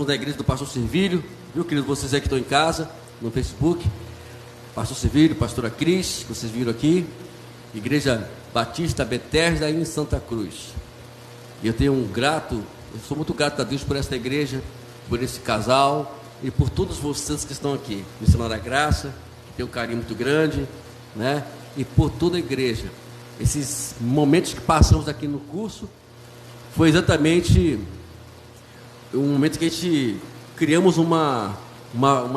estamos na igreja do Pastor Servílio, viu, querido? Vocês aí que estão em casa, no Facebook, Pastor Servílio, Pastora Cris, que vocês viram aqui, Igreja Batista Betesda em Santa Cruz. E eu sou muito grato a Deus por esta igreja, por esse casal e por todos vocês que estão aqui. Missionária Graça, que tem um carinho muito grande, né? E por toda a igreja. Esses momentos que passamos aqui no curso foi exatamente um momento que a gente criamos uma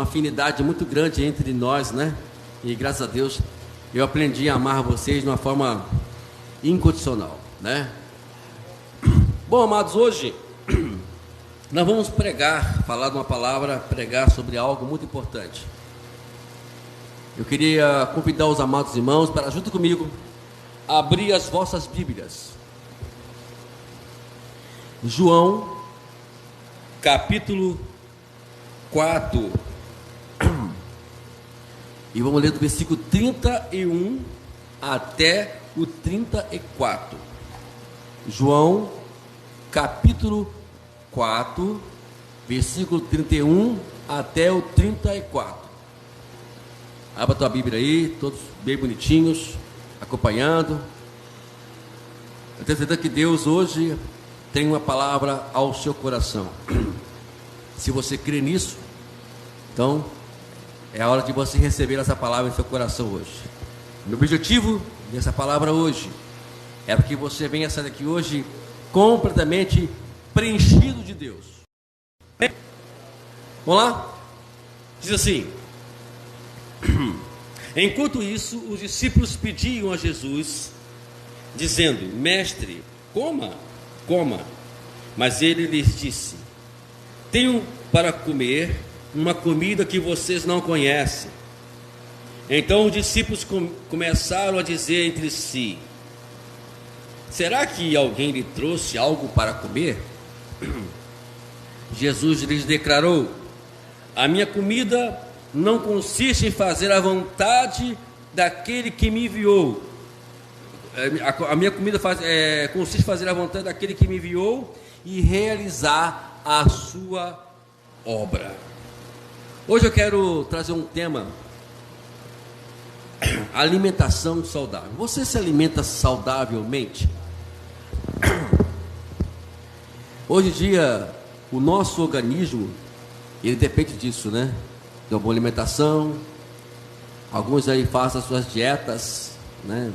afinidade muito grande entre nós, né? E graças a Deus eu aprendi a amar vocês de uma forma incondicional, né? Bom, amados, hoje nós vamos falar de uma palavra, pregar sobre algo muito importante. Eu queria convidar os amados irmãos para, junto comigo, abrir as vossas Bíblias. João, capítulo 4. E vamos ler do versículo 31 até o 34. João, capítulo 4, versículo 31 até o 34. Abra a tua Bíblia aí, todos bem bonitinhos, acompanhando. Eu tenho certeza que Deus hoje tem uma palavra ao seu coração. Se você crê nisso, então é a hora de você receber essa palavra em seu coração hoje. Meu objetivo dessa palavra hoje é para que você venha sair daqui hoje completamente preenchido de Deus. Vamos lá? Diz assim: enquanto isso, os discípulos pediam a Jesus, dizendo: Mestre, coma. Mas ele lhes disse: tenho para comer uma comida que vocês não conhecem. Então os discípulos começaram a dizer entre si: será que alguém lhe trouxe algo para comer? Jesus lhes declarou: a minha comida não consiste em fazer a vontade daquele que me enviou. A minha comida consiste em fazer a vontade daquele que me enviou e realizar a sua obra. Hoje eu quero trazer um tema: alimentação saudável. Você se alimenta saudavelmente? Hoje em dia, o nosso organismo, ele depende disso, né? De uma boa alimentação. Alguns aí fazem as suas dietas, né?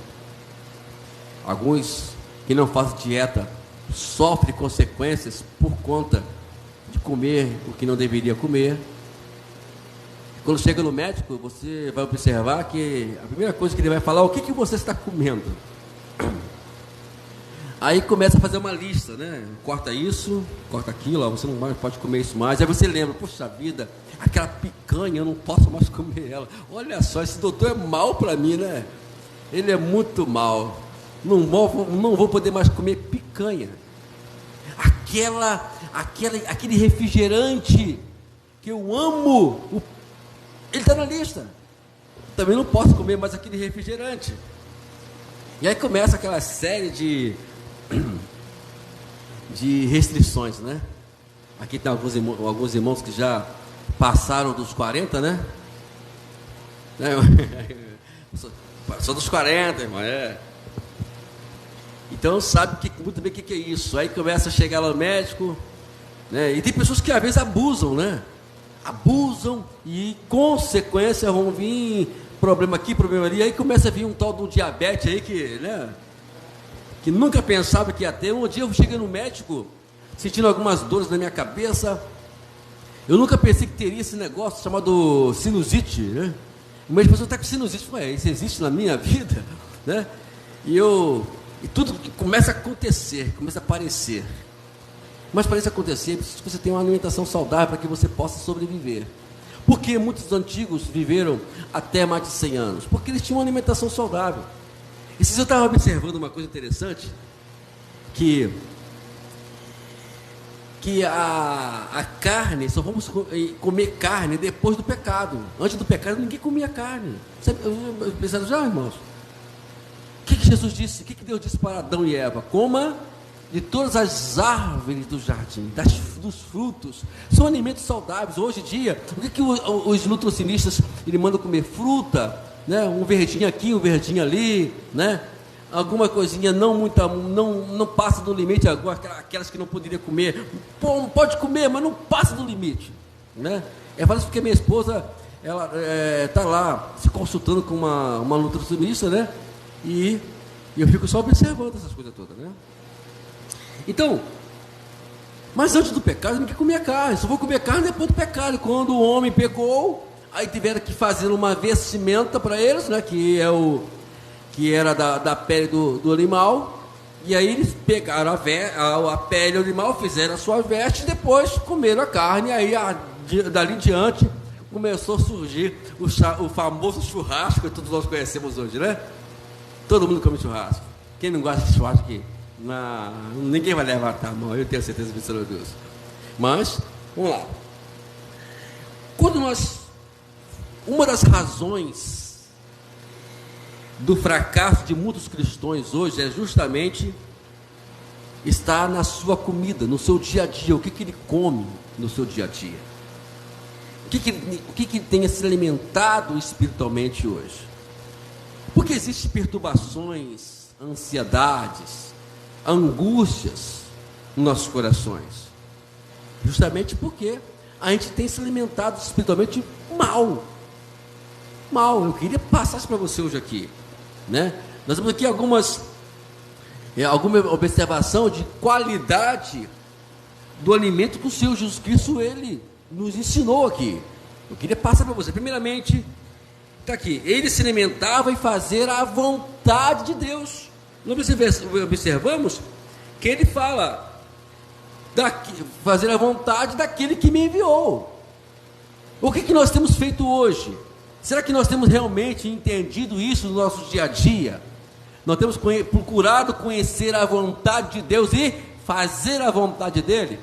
Alguns que não fazem dieta sofrem consequências por conta de comer o que não deveria comer. Quando chega no médico, você vai observar que a primeira coisa que ele vai falar: o que você está comendo? Aí começa a fazer uma lista, né? Corta isso, corta aquilo, ó, você não pode comer isso mais. Aí você lembra: poxa vida, aquela picanha, eu não posso mais comer ela. Olha só, esse doutor é mau para mim, né? Ele é muito mau. Não vou poder mais comer picanha. Aquele refrigerante que eu amo, ele está na lista. Também não posso comer mais aquele refrigerante. E aí começa aquela série de restrições, né? Aqui tem alguns irmãos que já passaram dos 40, né? Sou dos 40, irmão, Então sabe muito bem o que é isso. Aí começa a chegar lá no médico, né? E tem pessoas que às vezes abusam, né? Abusam e consequência vão vir problema aqui, problema ali. Aí começa a vir um tal de um diabetes aí que, né? Que nunca pensava que ia ter. Um dia eu cheguei no médico sentindo algumas dores na minha cabeça. Eu nunca pensei que teria esse negócio chamado sinusite, né? O médico falou: está com sinusite. Eu falei: isso existe na minha vida, né? E tudo começa a acontecer, começa a aparecer. Mas para isso acontecer, precisa que você tenha uma alimentação saudável para que você possa sobreviver. Por que muitos antigos viveram até mais de 100 anos? Porque eles tinham uma alimentação saudável. E se eu estava observando uma coisa interessante, que a carne, só vamos comer carne depois do pecado. Antes do pecado ninguém comia carne. Eu pensava: já, irmãos, o que Jesus disse? O que Deus disse para Adão e Eva? Coma de todas as árvores do jardim, das dos frutos, são alimentos saudáveis. Hoje em dia, o que os nutricionistas ele mandam comer? Fruta, né? Um verdinho aqui, um verdinho ali, né? Alguma coisinha não passa do limite, aquelas que não poderia comer, pode comer, mas não passa do limite, né? É fácil porque minha esposa, ela está lá se consultando com uma nutricionista, né? E eu fico só observando essas coisas todas, né? Então, mas antes do pecado, eu não queria comer carne. Só vou comer carne depois do pecado. Quando o homem pecou, aí tiveram que fazer uma vestimenta para eles, né? Que era da pele do animal. E aí eles pegaram a pele do animal, fizeram a sua veste, e depois comeram a carne. E aí, dali em diante, começou a surgir o famoso churrasco que todos nós conhecemos hoje, né? Todo mundo come churrasco. Quem não gosta de churrasco aqui? Ninguém vai levantar a mão, eu tenho certeza absoluta disso. Mas, vamos lá. Uma das razões do fracasso de muitos cristãos hoje é justamente estar na sua comida, no seu dia a dia. O que ele come no seu dia a dia? O que tenha se alimentado espiritualmente hoje? Porque existem perturbações, ansiedades, angústias nos nossos corações, justamente porque a gente tem se alimentado espiritualmente mal. Eu queria passar isso para você hoje aqui, né? Nós temos aqui alguma observação de qualidade do alimento que o Senhor Jesus Cristo ele nos ensinou aqui. Eu queria passar para você. Primeiramente, está aqui: ele se alimentava e fazer a vontade de Deus. Nós observamos que ele fala fazer a vontade daquele que me enviou. O que nós temos feito hoje? Será que nós temos realmente entendido isso no nosso dia a dia? Nós temos procurado conhecer a vontade de Deus e fazer a vontade dele?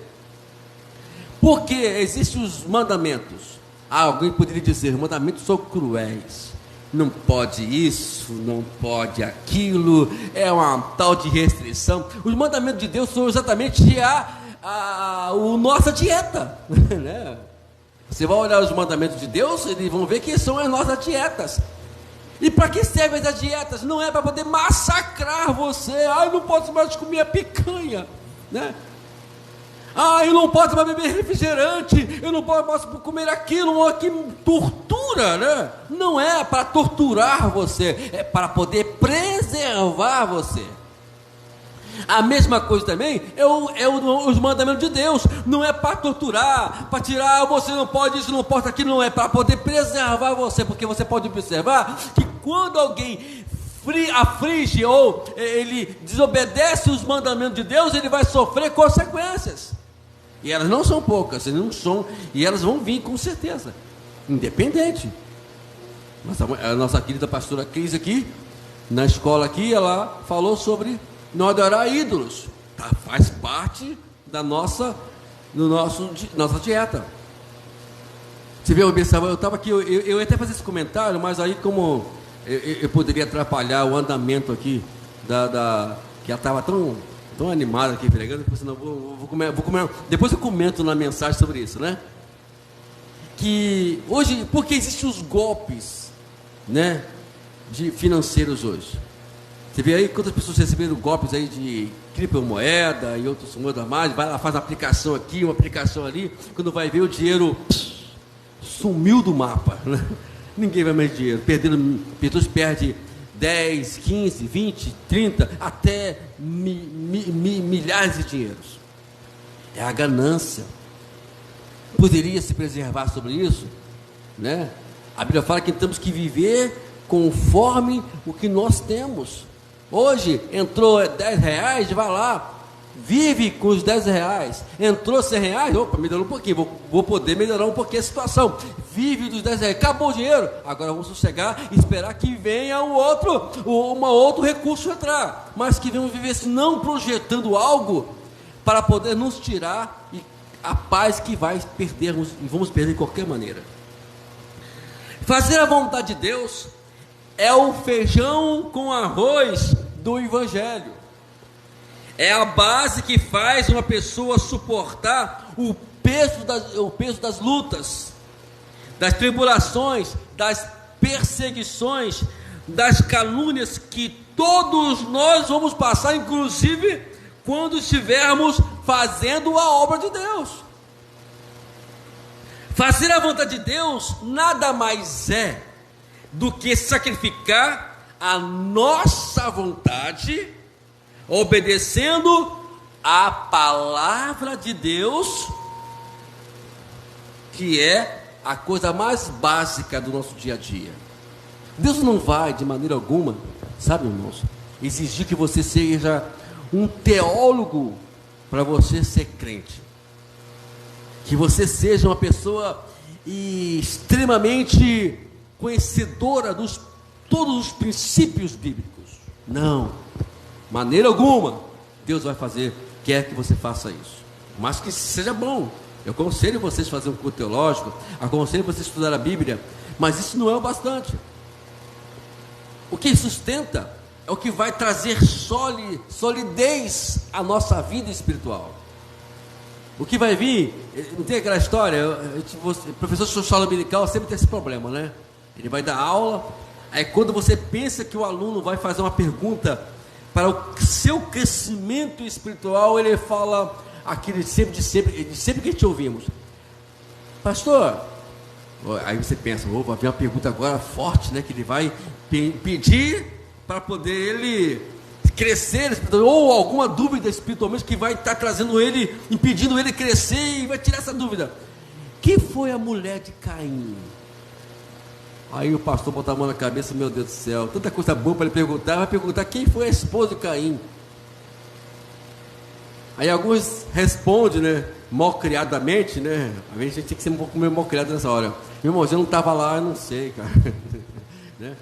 Porque existem os mandamentos. Alguém poderia dizer: os mandamentos são cruéis. Não pode isso, não pode aquilo, é uma tal de restrição. Os mandamentos de Deus são exatamente a nossa dieta, né? Você vai olhar os mandamentos de Deus, eles vão ver que são as nossas dietas. E para que servem as dietas? Não é para poder massacrar você. Eu não posso mais comer a picanha, né? Eu não posso mais beber refrigerante, eu não posso mais comer aquilo, que tortura, né? Não é para torturar você, é para poder preservar você. A mesma coisa também os mandamentos de Deus. Não é para torturar, para tirar, você não pode isso, não pode aquilo. Não é para poder preservar você, porque você pode observar que quando alguém aflige ou ele desobedece os mandamentos de Deus, ele vai sofrer consequências. E elas não são poucas, e elas vão vir com certeza, independente. A nossa querida pastora Cris aqui, na escola aqui, ela falou sobre não adorar ídolos. Faz parte da nossa dieta. Você vê, eu estava aqui, eu ia até fazer esse comentário, mas aí como eu poderia atrapalhar o andamento aqui, que ela estava tão animada aqui pregando, porque senão vou comer, depois eu comento na mensagem sobre isso, né? Que hoje, porque existem os golpes, né, financeiros hoje. Você vê aí quantas pessoas receberam golpes aí de criptomoeda e outros moedas mais, vai lá, faz uma aplicação aqui, uma aplicação ali, quando vai ver o dinheiro sumiu do mapa, né? Ninguém vai mais dinheiro, pessoas perdem 10, 15, 20, 30, até milhares de dinheiros. É a ganância. Poderia se preservar sobre isso, né? A Bíblia fala que temos que viver conforme o que nós temos. Hoje entrou R$10, vai lá, vive com os R$10. Entrou R$100, opa, melhorou um pouquinho, vou poder melhorar um pouquinho a situação. Vive dos R$10, acabou o dinheiro, agora vamos sossegar e esperar que venha um outro recurso entrar, mas que vamos viver não projetando algo para poder nos tirar a paz que vamos perder de qualquer maneira. Fazer a vontade de Deus é o feijão com arroz do Evangelho. É a base que faz uma pessoa suportar o peso das lutas, das tribulações, das perseguições, das calúnias que todos nós vamos passar, inclusive quando estivermos fazendo a obra de Deus. Fazer a vontade de Deus nada mais é do que sacrificar a nossa vontade, obedecendo a palavra de Deus, que é a coisa mais básica do nosso dia a dia. Deus não vai, de maneira alguma, sabe, irmãos, exigir que você seja um teólogo para você ser crente, que você seja uma pessoa extremamente conhecedora dos todos os princípios bíblicos. Não, maneira alguma Deus vai quer que você faça isso, mas que seja bom. Eu aconselho vocês a fazer um curso teológico, aconselho vocês a estudar a Bíblia, mas isso não é o bastante. O que sustenta é o que vai trazer solidez à nossa vida espiritual. O que vai vir, não tem aquela história, o professor de social dominical sempre tem esse problema, né? Ele vai dar aula, aí quando você pensa que o aluno vai fazer uma pergunta para o seu crescimento espiritual, ele fala aquilo de sempre que te ouvimos: pastor, aí você pensa, vai vir uma pergunta agora forte, né? Que ele vai pedir para poder ele crescer, ou alguma dúvida espiritualmente que vai estar trazendo ele, impedindo ele crescer, e vai tirar essa dúvida. Quem foi a mulher de Caim? Aí o pastor bota a mão na cabeça, meu Deus do céu, tanta coisa boa para ele perguntar, vai perguntar quem foi a esposa de Caim. Aí alguns respondem, né, mal criadamente, né? A gente tem que ser um pouco meio mal criado nessa hora. Meu irmão, eu não estava lá, eu não sei, cara. Né?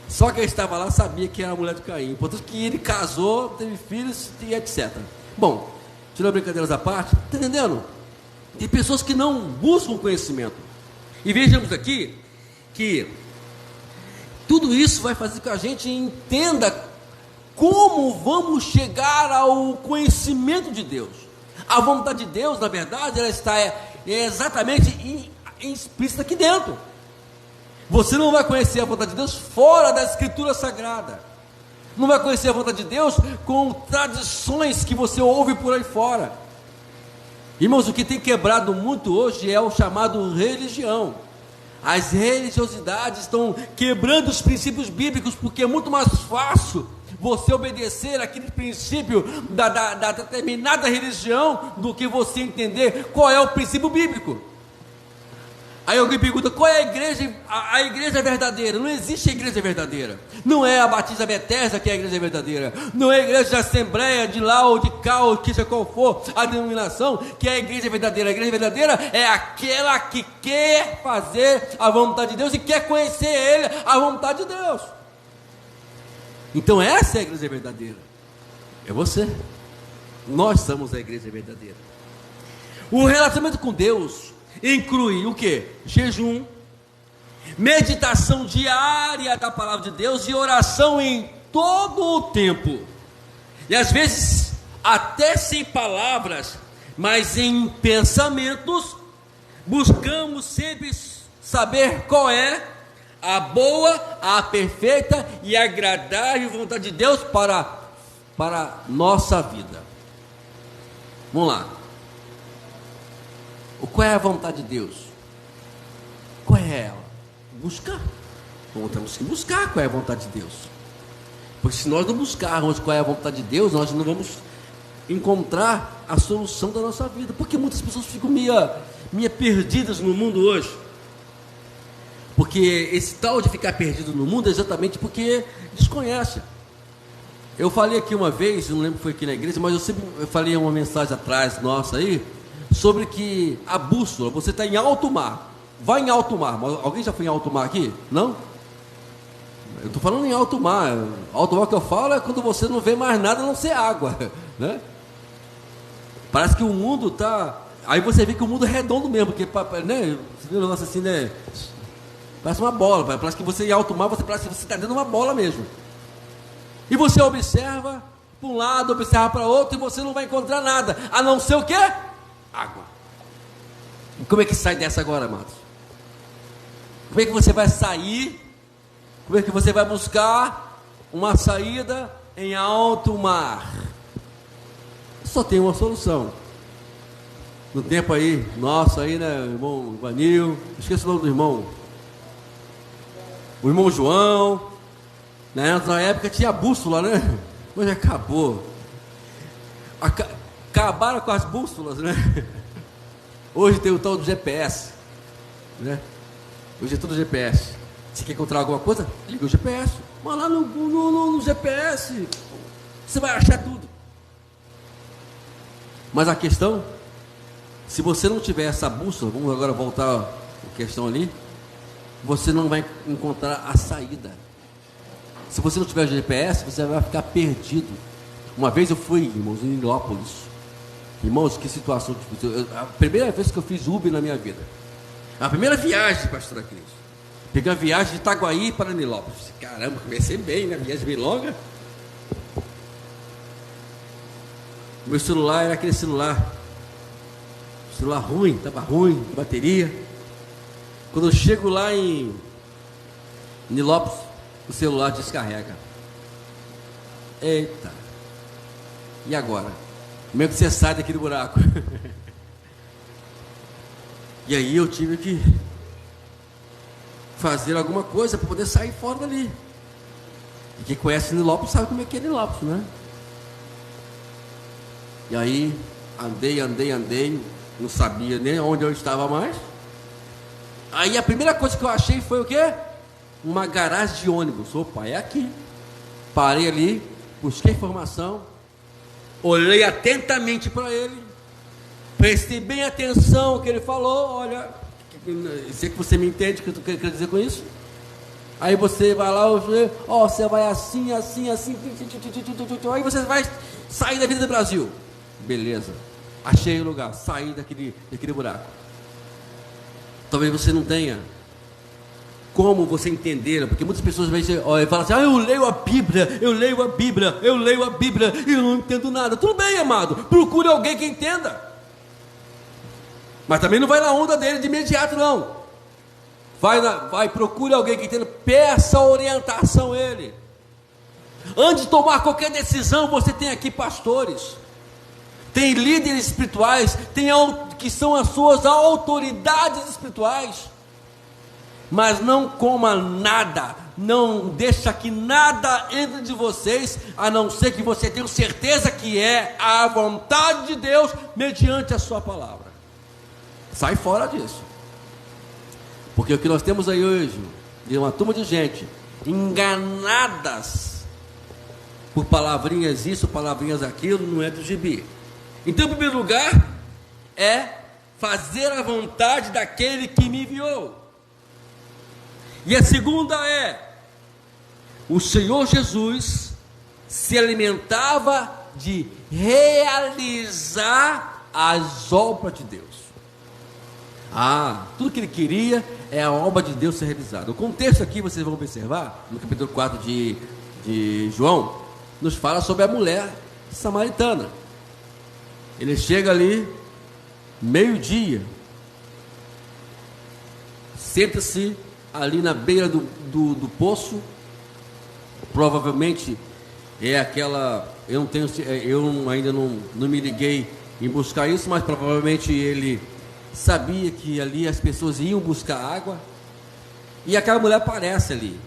Só que ele estava lá, sabia que era a mulher de Caim, portanto que ele casou, teve filhos e etc. Bom, tirando brincadeiras à parte, está entendendo? Tem pessoas que não buscam conhecimento. E vejamos aqui que tudo isso vai fazer com que a gente entenda como vamos chegar ao conhecimento de Deus. A vontade de Deus, na verdade, ela está exatamente explícita aqui dentro. Você não vai conhecer a vontade de Deus fora da Escritura Sagrada. Não vai conhecer a vontade de Deus com tradições que você ouve por aí fora. Irmãos, o que tem quebrado muito hoje é o chamado religião. As religiosidades estão quebrando os princípios bíblicos, porque é muito mais fácil você obedecer aquele princípio da determinada religião do que você entender qual é o princípio bíblico. Aí alguém pergunta, qual é a igreja? A igreja verdadeira. Não existe a igreja verdadeira. Não é a Batista Bethesda que é a igreja verdadeira. Não é a igreja de Assembleia, de lá ou de cá, ou seja qual for a denominação, que é a igreja verdadeira. A igreja verdadeira é aquela que quer fazer a vontade de Deus e quer conhecer Ele, a vontade de Deus. Então essa é a igreja verdadeira. É você. Nós somos a igreja verdadeira. O relacionamento com Deus inclui o que? Jejum, meditação diária da palavra de Deus e oração em todo o tempo. E às vezes até sem palavras, mas em pensamentos, buscamos sempre saber qual é a boa, a perfeita e agradável vontade de Deus para nossa vida. Vamos lá. Qual é a vontade de Deus? Qual é ela? Buscar. Então temos que buscar qual é a vontade de Deus. Porque se nós não buscarmos qual é a vontade de Deus, nós não vamos encontrar a solução da nossa vida. Porque muitas pessoas ficam meio perdidas no mundo hoje. Porque esse tal de ficar perdido no mundo é exatamente porque desconhece. Eu falei aqui uma vez, não lembro se foi aqui na igreja, mas eu falei uma mensagem atrás nossa aí, sobre que a bússola, você está em alto mar, vai em alto mar. Alguém já foi em alto mar aqui? Não? Eu estou falando em alto mar. Alto mar que eu falo é quando você não vê mais nada a não ser água, né? Parece que o mundo está, aí você vê que o mundo é redondo mesmo, porque, né, você vê um negócio assim, né, parece uma bola, parece que você em alto mar, parece que você está dentro de uma bola mesmo. E você observa para um lado, observa para outro, e você não vai encontrar nada, a não ser o quê? Água. E como é que sai dessa agora, amados? Como é que você vai sair? Como é que você vai buscar uma saída em alto mar? Só tem uma solução. No tempo aí, nosso aí, né, irmão Vanil, esqueci o nome do irmão. O irmão João, né, na época tinha bússola, né? Hoje acabou. Acabaram com as bússolas, né? Hoje tem o tal do GPS, né? Hoje é tudo GPS. Você quer encontrar alguma coisa? Liga o GPS. Mas lá no GPS você vai achar tudo. Mas a questão, se você não tiver essa bússola, vamos agora voltar à questão ali, você não vai encontrar a saída. Se você não tiver GPS, você vai ficar perdido. Uma vez eu fui, irmãos, em Nilópolis. Irmãos, que situação difícil. A primeira vez que eu fiz Uber na minha vida. A primeira viagem, pastor Cris. Peguei a viagem de Itaguaí para Nilópolis. Caramba, comecei bem, né? Viagem bem longa. Meu celular era aquele celular ruim, estava ruim, bateria. Quando eu chego lá em Nilópolis, o celular descarrega. Eita! E agora? Como é que você sai daqui do buraco? E aí eu tive que fazer alguma coisa para poder sair fora dali. E quem conhece Nilópolis sabe como é que é Nilópolis, né? E aí andei, não sabia nem onde eu estava mais. Aí a primeira coisa que eu achei foi o quê? Uma garagem de ônibus. Opa, é aqui. Parei ali, busquei informação, olhei atentamente para ele, prestei bem atenção no que ele falou. Olha, sei que você me entende o que eu quero dizer com isso. Aí você vai lá, você vai assim, aí você vai sair da vida do Brasil. Beleza, achei o lugar, saí daquele buraco. Talvez você não tenha como você entender, porque muitas pessoas falam assim: eu leio a Bíblia e eu não entendo nada. Tudo bem, amado, procure alguém que entenda, mas também não vai na onda dele de imediato, não. Procure alguém que entenda, peça orientação a ele. Antes de tomar qualquer decisão, você tem aqui pastores, tem líderes espirituais, que são as suas autoridades espirituais. Mas não coma nada, não deixa que nada entre de vocês, a não ser que você tenha certeza que é a vontade de Deus, mediante a sua palavra. Sai fora disso. Porque o que nós temos aí hoje, de uma turma de gente enganadas por palavrinhas isso, palavrinhas aquilo, não é do gibi. Então, em primeiro lugar, é fazer a vontade daquele que me enviou. E a segunda é: o Senhor Jesus se alimentava de realizar as obras de Deus. Tudo que ele queria é a obra de Deus ser realizada. O contexto aqui, vocês vão observar, no capítulo 4 de João, nos fala sobre a mulher samaritana. Ele chega ali, meio-dia, senta-se ali na beira do poço. Provavelmente é aquela, eu ainda não me liguei em buscar isso, mas provavelmente ele sabia que ali as pessoas iam buscar água, e aquela mulher aparece ali.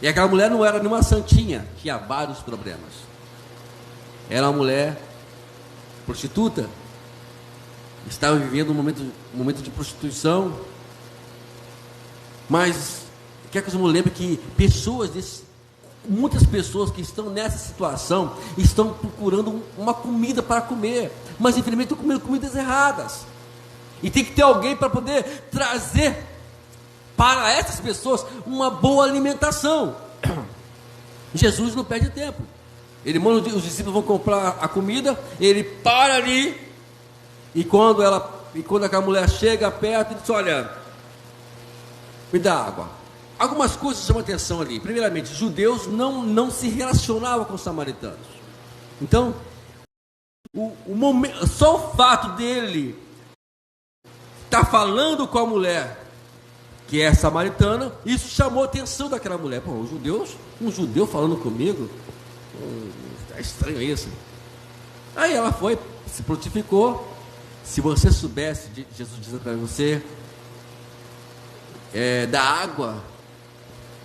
E aquela mulher não era nenhuma santinha, tinha vários problemas. Era uma mulher prostituta, estava vivendo um momento de prostituição. Mas quer que eu me lembre que muitas pessoas que estão nessa situação estão procurando uma comida para comer, mas infelizmente estão comendo comidas erradas, e tem que ter alguém para poder trazer para essas pessoas uma boa alimentação. Jesus não perde tempo, ele manda os discípulos vão comprar a comida, ele para ali, e quando aquela mulher chega perto, ele diz: olha, me dá água. Algumas coisas chamam atenção ali. Primeiramente, judeus não se relacionavam com os samaritanos. Então, só o fato dele estar falando com a mulher, que é samaritana, isso chamou a atenção daquela mulher. Pô, um judeu falando comigo, é estranho isso. Aí ela foi, se prontificou. Se você soubesse, Jesus diz para você, da água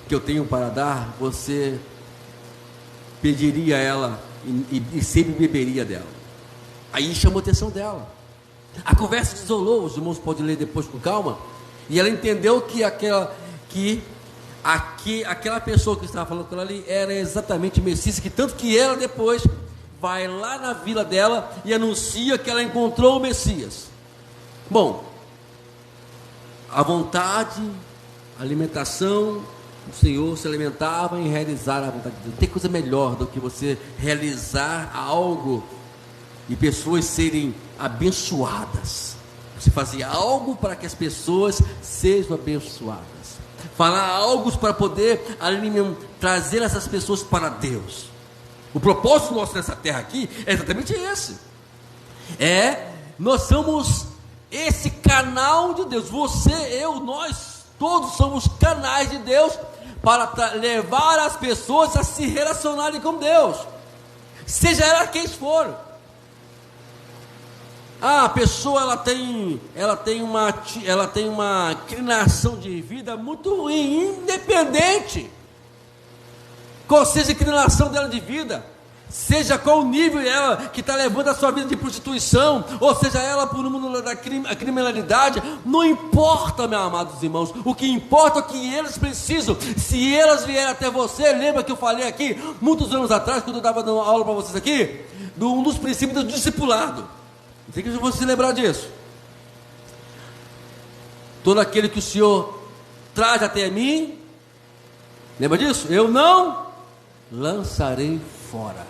que eu tenho para dar, você pediria a ela e sempre beberia dela. Aí chamou a atenção dela. A conversa desolou, os irmãos podem ler depois com calma. E ela entendeu que aquela pessoa que estava falando com ela ali era exatamente Messias, que tanto que ela depois vai lá na vila dela e anuncia que ela encontrou o Messias. Bom, a vontade, a alimentação, o Senhor se alimentava em realizar a vontade de Deus. Não tem coisa melhor do que você realizar algo e pessoas serem abençoadas. Você fazia algo para que as pessoas sejam abençoadas. Falar algo para poder trazer essas pessoas para Deus. O propósito nosso nessa terra aqui é exatamente esse. Nós somos esse canal de Deus. Você, eu, nós, todos somos canais de Deus para levar as pessoas a se relacionarem com Deus. Seja ela quem for. A pessoa ela tem uma inclinação de vida muito ruim, independente qual seja a inclinação dela de vida, seja qual o nível ela que está levando a sua vida de prostituição, ou seja ela por um mundo da criminalidade, não importa, meus amados irmãos, o que importa é que eles precisam. Se elas vierem até você, lembra que eu falei aqui, muitos anos atrás, quando eu estava dando aula para vocês aqui, um dos princípios do discipulado. Não sei que eu vou se lembrar disso. Todo aquele que o Senhor traz até mim, lembra disso? Eu não lançarei fora.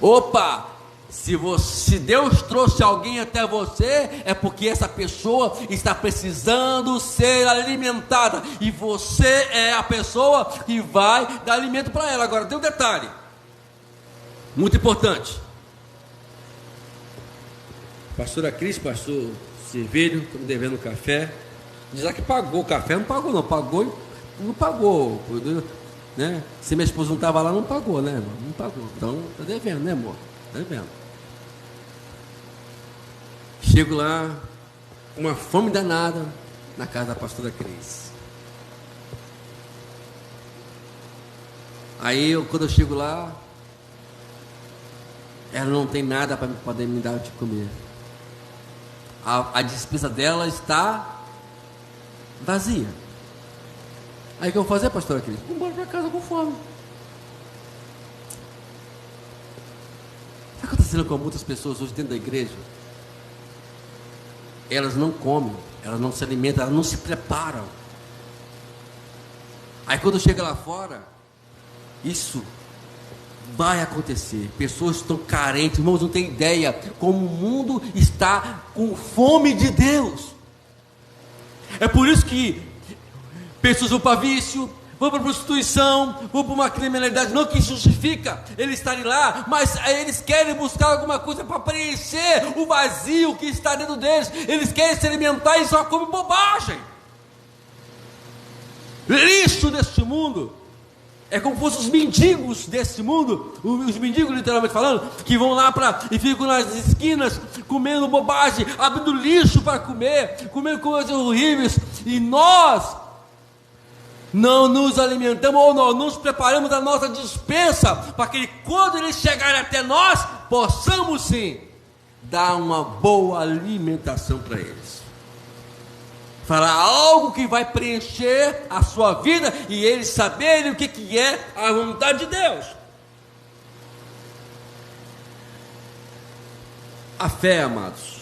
Opa! Se Deus trouxe alguém até você, é porque essa pessoa está precisando ser alimentada, e você é a pessoa que vai dar alimento para ela. Agora tem um detalhe muito importante. Pastora Cris, pastor Servilho, estamos devendo café. Diz lá que pagou o café, não pagou não, não pagou, né? Se minha esposa não estava lá, não pagou, né, irmão? Não pagou, então está devendo, né, amor? Está devendo. Chego lá, com uma fome danada, na casa da pastora Cris. Aí, quando eu chego lá, ela não tem nada para poder me dar de comer. A despesa dela está vazia. Aí o que eu vou fazer, pastora Cris? Vou embora para casa com fome. Sabe o que está acontecendo com muitas pessoas hoje dentro da igreja? Elas não comem, elas não se alimentam, elas não se preparam. Aí quando chega lá fora, isso vai acontecer. Pessoas estão carentes, irmãos, não tem ideia como o mundo está com fome de Deus. É por isso que pessoas vão para vício, vão para prostituição, vão para uma criminalidade, não que justifica eles estarem lá, mas eles querem buscar alguma coisa para preencher o vazio que está dentro deles. Eles querem se alimentar e só comem bobagem, lixo deste mundo. É como se fossem os mendigos desse mundo, os mendigos literalmente falando, que vão lá e ficam nas esquinas comendo bobagem, abrindo lixo para comer, comendo coisas horríveis, e nós não nos alimentamos, ou não nos preparamos a nossa despensa, para que quando eles chegarem até nós, possamos sim dar uma boa alimentação para eles. Falar algo que vai preencher a sua vida e eles saberem o que é a vontade de Deus. A fé, amados,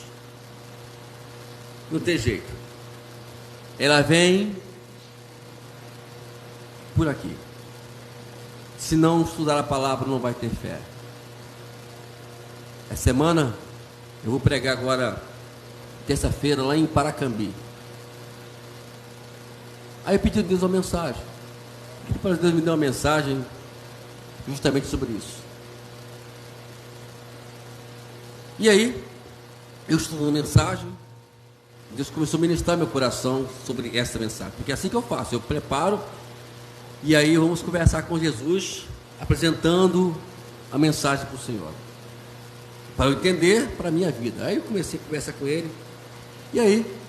não tem jeito. Ela vem por aqui. Se não estudar a palavra, não vai ter fé. Essa semana eu vou pregar agora, terça-feira, lá em Paracambi. Aí eu pedi a Deus uma mensagem. Pedi para Deus me dar uma mensagem justamente sobre isso. E aí, eu estudando a mensagem, Deus começou a ministrar meu coração sobre essa mensagem, porque é assim que eu faço, eu preparo, e aí vamos conversar com Jesus, apresentando a mensagem para o Senhor, para eu entender para a minha vida. Aí eu comecei a conversar com ele, e aí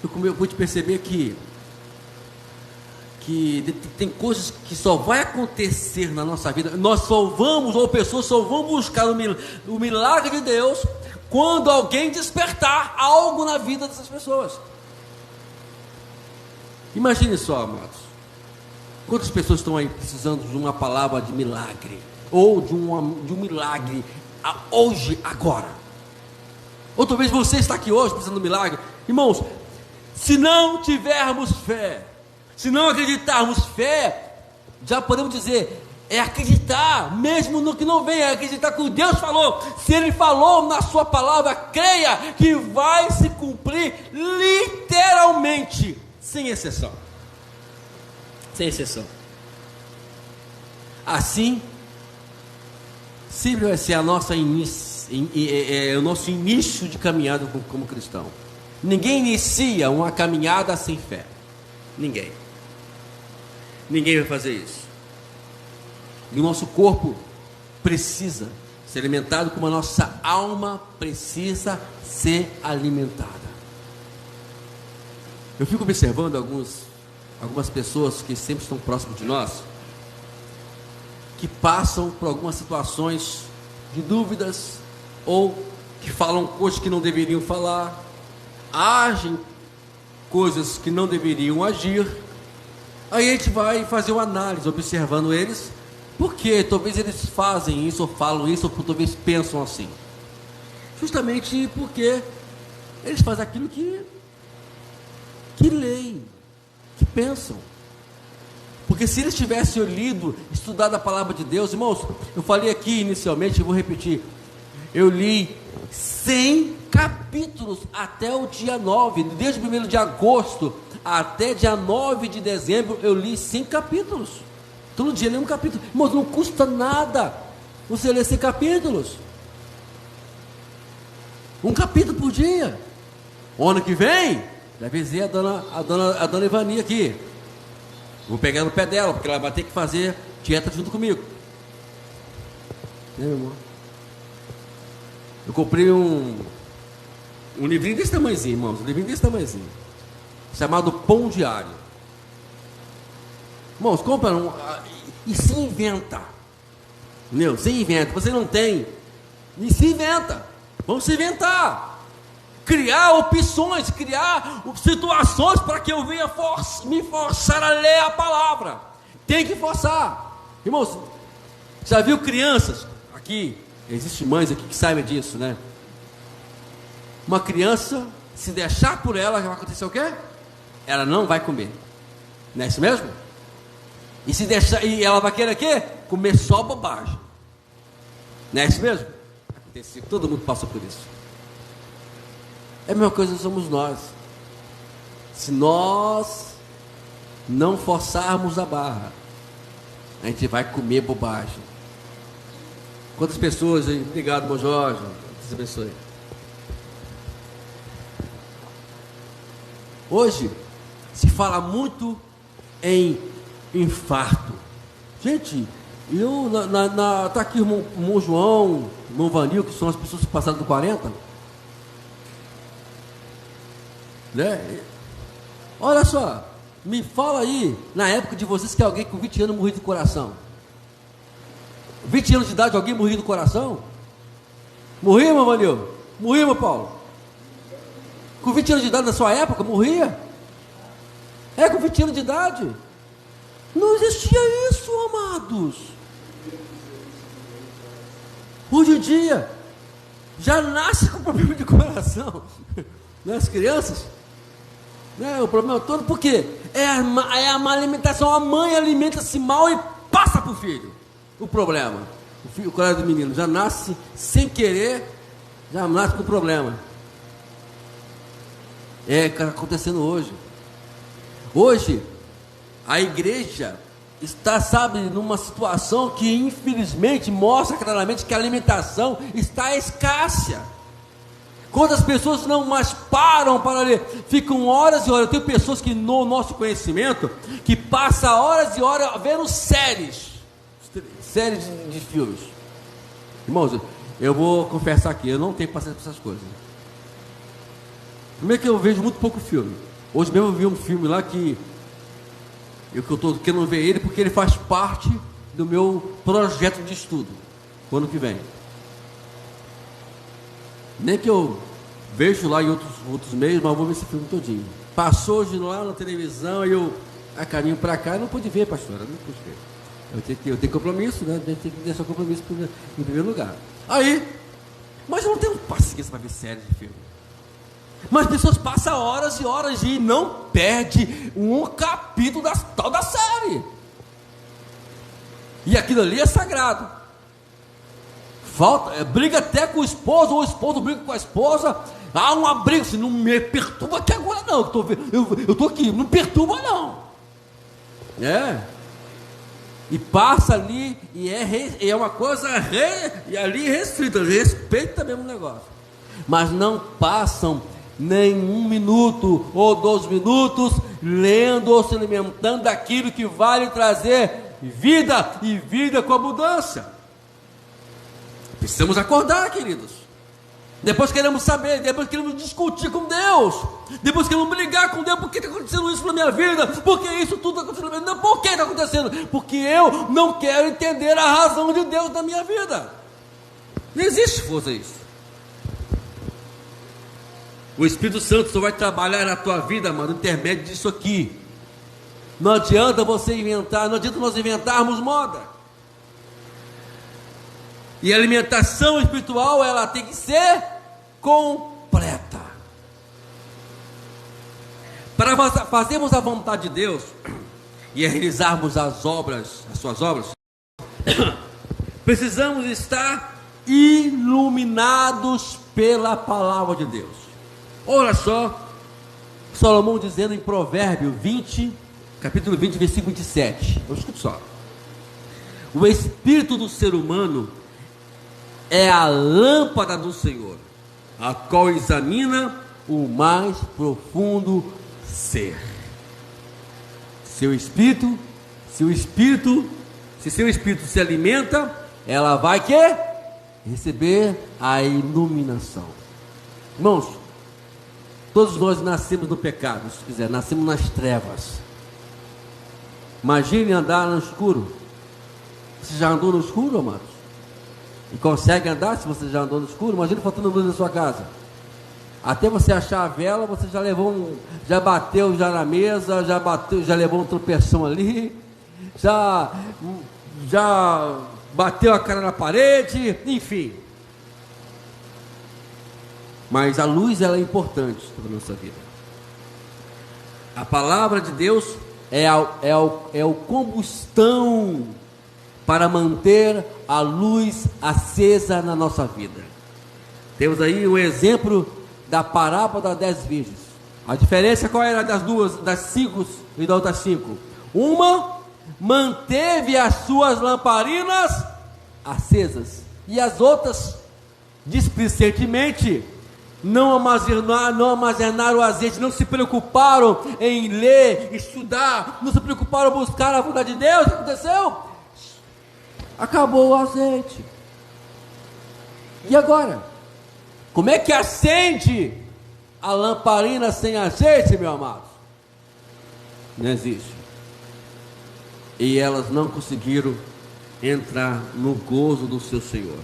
eu pude perceber que tem coisas que só vai acontecer na nossa vida, nós só vamos, ou pessoas só vão buscar o milagre de Deus quando alguém despertar algo na vida dessas pessoas. Imagine só, amados, quantas pessoas estão aí precisando de uma palavra de milagre, ou de um milagre hoje, agora, ou talvez você está aqui hoje precisando de um milagre. Irmãos, se não tivermos fé, se não acreditarmos, fé, já podemos dizer, é acreditar, mesmo no que não vem, é acreditar que o Deus falou. Se Ele falou na sua palavra, creia que vai se cumprir literalmente, sem exceção. Sem exceção. Assim, sempre vai ser o nosso início de caminhada como cristão. Ninguém inicia uma caminhada sem fé. Ninguém vai fazer isso. E o nosso corpo precisa ser alimentado como a nossa alma precisa ser alimentada. Eu fico observando algumas pessoas que sempre estão próximas de nós, que passam por algumas situações de dúvidas, ou que falam coisas que não deveriam falar, agem coisas que não deveriam agir. Aí a gente vai fazer uma análise, observando eles, porque talvez eles fazem isso, ou falam isso, ou talvez pensam assim, justamente porque eles fazem aquilo que leem, que pensam. Porque se eles tivessem lido, estudado a palavra de Deus, irmãos, eu falei aqui inicialmente, eu vou repetir, eu li 100 capítulos até o dia 9, desde o 1º de agosto até dia 9 de dezembro, eu li 100 capítulos, todo dia eu li um capítulo. Irmãos, não custa nada você ler 100 capítulos, um capítulo por dia. O ano que vem, deve ver a dona Ivani aqui, vou pegar no pé dela, porque ela vai ter que fazer dieta junto comigo, né, meu irmão? Eu comprei um livrinho desse tamanhozinho, irmãos, um livrinho desse tamanhozinho, chamado Pão Diário. Irmãos, compra e se inventa, entendeu? Se inventa, você não tem, e se inventa, vamos se inventar, criar opções, criar situações para que eu venha me forçar a ler a palavra. Tem que forçar. Irmãos, já viu crianças aqui? Existem mães aqui que sabem disso, né? Uma criança, se deixar por ela, vai acontecer o quê? Ela não vai comer. Não é isso mesmo? E se deixar, e ela vai querer o quê? Comer só bobagem. Não é isso mesmo? Aconteceu, todo mundo passou por isso. É a mesma coisa somos nós. Se nós não forçarmos a barra, a gente vai comer bobagem. Quantas pessoas aí? Obrigado, meu Jorge. Deus abençoe. Hoje se fala muito em infarto. Gente, tá aqui o irmão João, o irmão Vanil, que são as pessoas que passaram do 40, né? Olha só, me fala aí, na época de vocês, que alguém com 20 anos morria do coração. 20 anos de idade, alguém morria do coração? Morria, irmão Vanil? Morria, irmão Paulo? Com 20 anos de idade, na sua época, morria? Com 20 anos de idade? Não existia isso, amados. Hoje em dia, já nasce com problema de coração. Né? As crianças, né? O problema todo, porque é a má alimentação. A mãe alimenta-se mal e passa para o filho o problema. O coração do menino já nasce sem querer, já nasce com problema. É o que está acontecendo hoje. Hoje, a igreja está, sabe, numa situação que infelizmente mostra claramente que a alimentação está escassa. Quantas pessoas não mais param para ler, ficam horas e horas. Eu tenho pessoas que no nosso conhecimento, que passam horas e horas vendo séries de filmes. Irmãos, eu vou confessar aqui, eu não tenho paciência para essas coisas. Primeiro que eu vejo muito pouco filme. Hoje mesmo eu vi um filme lá que eu estou querendo ver ele porque ele faz parte do meu projeto de estudo, o ano que vem. Nem que eu vejo lá em outros meios, mas eu vou ver esse filme todinho. Passou hoje lá na televisão e eu a caminho para cá, não pude ver, pastora, não pude ver. Eu tenho compromisso, né? Eu tenho que deixar compromisso em primeiro lugar. Aí, mas eu não tenho paciência para ver séries de filme. Mas as pessoas passam horas e horas e não perde um capítulo tal da série. E aquilo ali é sagrado. Briga até com o esposo, ou o esposo briga com a esposa. Há uma briga, assim, não me perturba aqui agora não. Eu estou aqui, não perturba não. E passa ali, e é uma coisa ali restrita, respeita mesmo o negócio. Mas não passam nem 1 minuto ou 2 minutos lendo ou se alimentando daquilo que vai lhe trazer vida e vida com abundância. Precisamos acordar, queridos. Depois queremos saber, depois queremos discutir com Deus, depois queremos brigar com Deus. Por que está acontecendo isso na minha vida? Por que isso tudo está acontecendo na minha vida? Não, por que está acontecendo? Porque eu não quero entender a razão de Deus na minha vida. Não existe força isso. O Espírito Santo só vai trabalhar na tua vida, mano, no intermédio disso aqui. Não adianta você inventar, não adianta nós inventarmos moda. E a alimentação espiritual, ela tem que ser completa. Para fazermos a vontade de Deus e realizarmos as suas obras, precisamos estar iluminados pela palavra de Deus. Olha só, Salomão dizendo em Provérbio 20, capítulo 20, versículo 27. Escute só. O espírito do ser humano é a lâmpada do Senhor, a qual examina o mais profundo ser. Se seu espírito se alimenta, ela vai receber a iluminação. Irmãos, todos nós nascemos no pecado, se quiser, nascemos nas trevas. Imagine andar no escuro. Você já andou no escuro, amados? E consegue andar se você já andou no escuro? Imagine faltando luz na sua casa. Até você achar a vela, você já levou já bateu na mesa, já levou um tropeção ali, já bateu a cara na parede, enfim. Mas a luz, ela é importante para a nossa vida. A palavra de Deus é o combustão para manter a luz acesa na nossa vida. Temos aí um exemplo da parábola das 10 virgens. A diferença qual era das 5 e das outras 5? Uma manteve as suas lamparinas acesas, e as outras displicentemente não armazenaram o azeite, não se preocuparam em ler, estudar, não se preocuparam em buscar a vontade de Deus. O que aconteceu? Acabou o azeite. E agora? Como é que acende a lamparina sem azeite, meu amado? Não existe. E elas não conseguiram entrar no gozo do seu Senhor.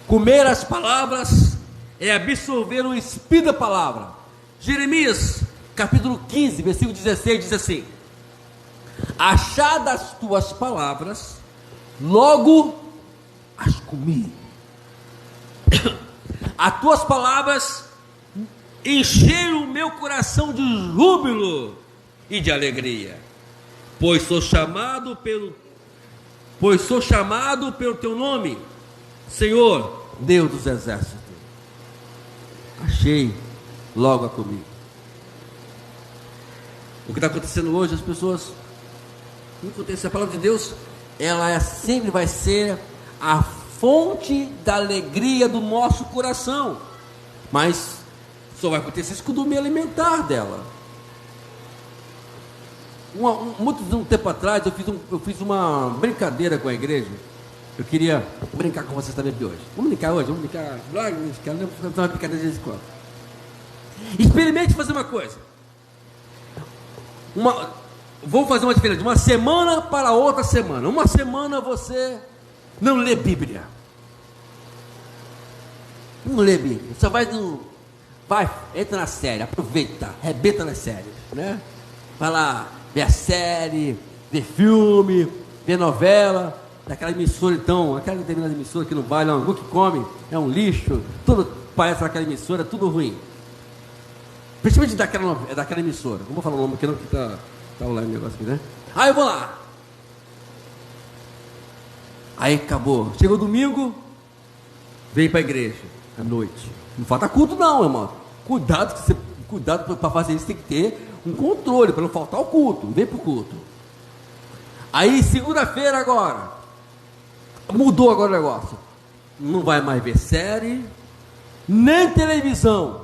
Comer as palavras é absorver o espírito da palavra. Jeremias, capítulo 15, versículo 16, diz assim: achadas as tuas palavras, logo as comi. As tuas palavras encheram o meu coração de júbilo e de alegria, pois sou chamado pelo teu nome, Senhor, Deus dos exércitos. Achei, logo a comi. O que está acontecendo hoje, as pessoas não acontece. A palavra de Deus, ela sempre vai ser a fonte da alegria do nosso coração, mas só vai acontecer isso quando eu me alimentar dela. Muito tempo atrás eu fiz uma brincadeira com a igreja. Eu queria brincar com vocês também aqui hoje. Vamos brincar hoje? Vamos brincar? Vamos fazer uma brincadeira de vez em quando. Experimente fazer uma coisa. Vou fazer uma diferença. De uma semana para outra semana. Uma semana você não lê Bíblia. Não lê Bíblia. Você entra na série, aproveita, arrebenta nas séries, né? Vai lá, vê a série, vê filme, vê novela. Daquela emissora, então, aquela determinada emissora que não vale, o que come, é um lixo, tudo parece naquela emissora, tudo ruim. Principalmente daquela emissora. Não vou falar o nome aqui não, porque tá online o negócio aqui, né? Aí eu vou lá. Aí acabou. Chegou domingo, veio para a igreja à noite. Não falta culto não, irmão. Cuidado para fazer isso, tem que ter um controle para não faltar o culto. Vem para o culto. Aí segunda-feira agora, mudou agora o negócio. Não vai mais ver série, nem televisão.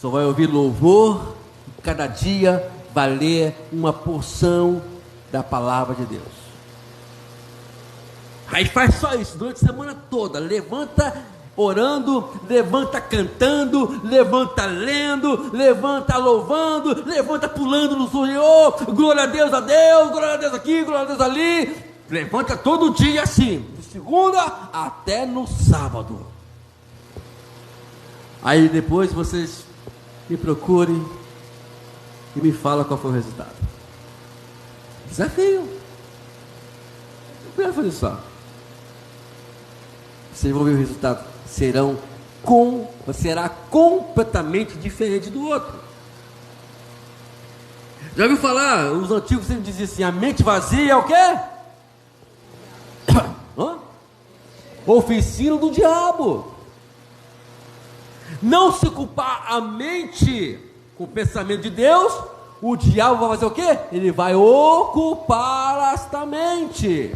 Só vai ouvir louvor. Cada dia vai ler uma porção da palavra de Deus. Aí faz só isso durante a semana toda. Levanta orando, levanta cantando, levanta lendo, levanta louvando, levanta pulando no Senhor. Glória a Deus, glória a Deus aqui, glória a Deus ali. Levanta todo dia assim, de segunda até no sábado. Aí depois vocês me procurem e me falam qual foi o resultado. Desafio. Não quero fazer só. Vocês vão ver o resultado. Será completamente diferente do outro. Já ouviu falar? Os antigos sempre diziam assim: a mente vazia é o quê? Oficina do diabo. Não se ocupar a mente com o pensamento de Deus, o diabo vai fazer o quê? Ele vai ocupar esta mente.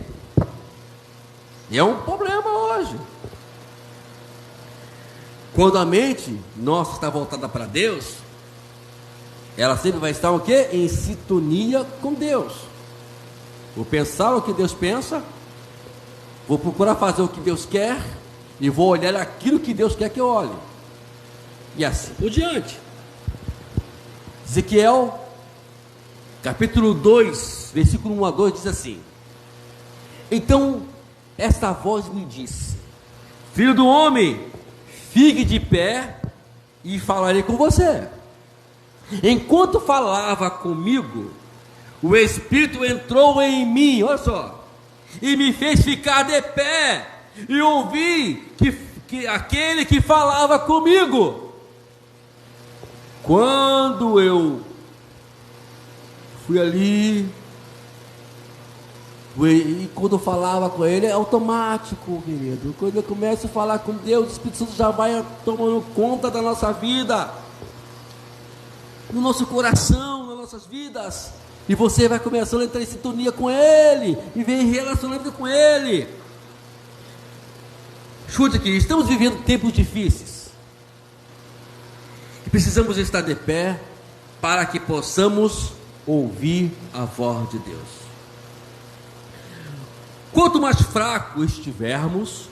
E é um problema hoje. Quando a mente nossa está voltada para Deus, ela sempre vai estar o quê? Em sintonia com Deus. Vou pensar o que Deus pensa, vou procurar fazer o que Deus quer, e vou olhar aquilo que Deus quer que eu olhe. E assim por diante. Ezequiel, capítulo 2, versículo 1 a 2, diz assim: então esta voz me disse: filho do homem, fique de pé e falarei com você. Enquanto falava comigo, o Espírito entrou em mim, olha só, e me fez ficar de pé, e ouvi que aquele que falava comigo. Quando eu fui ali, e quando eu falava com ele, é automático, querido. Quando eu começo a falar com Deus, o Espírito Santo já vai tomando conta da nossa vida, no nosso coração, nas nossas vidas, e você vai começando a entrar em sintonia com Ele, e vem em relacionamento com Ele. Escute aqui, estamos vivendo tempos difíceis, e precisamos estar de pé, para que possamos ouvir a voz de Deus. Quanto mais fraco estivermos,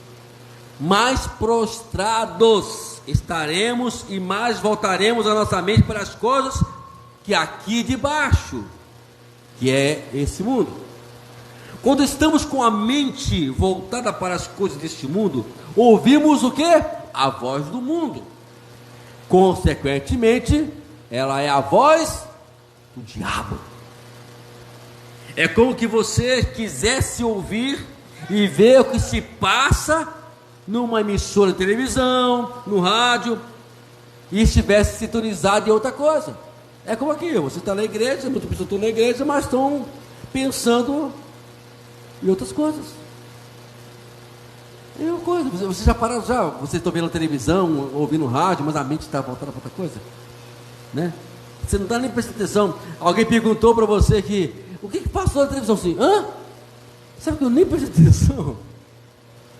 mais prostrados estaremos e mais voltaremos a nossa mente para as coisas que aqui de baixo, que é esse mundo. Quando estamos com a mente voltada para as coisas deste mundo, ouvimos o que? A voz do mundo. Consequentemente, ela é a voz do diabo. É como que você quisesse ouvir e ver o que se passa numa emissora de televisão, no rádio, e estivesse sintonizado em outra coisa. É como aqui, você está na igreja, muitas pessoas estão na igreja, mas estão pensando em outras coisas. É uma coisa, você já pararam, vocês estão vendo televisão, ouvindo rádio, mas a mente está voltada para outra coisa, né? Você não está nem prestando atenção. Alguém perguntou para você que o que passou na televisão assim? Hã? Sabe que eu nem prestei atenção?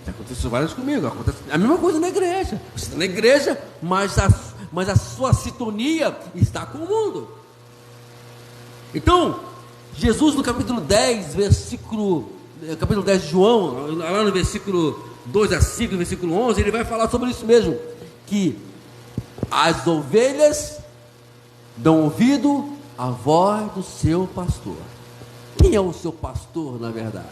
Já aconteceu várias comigo. Acontece a mesma coisa na igreja. Você está na igreja, mas a sua sintonia está com o mundo. Então, Jesus no capítulo 10, capítulo 10 de João, lá no versículo 2 a 5, versículo 11, ele vai falar sobre isso mesmo, que as ovelhas dão ouvido à voz do seu pastor. Quem é o seu pastor, na verdade?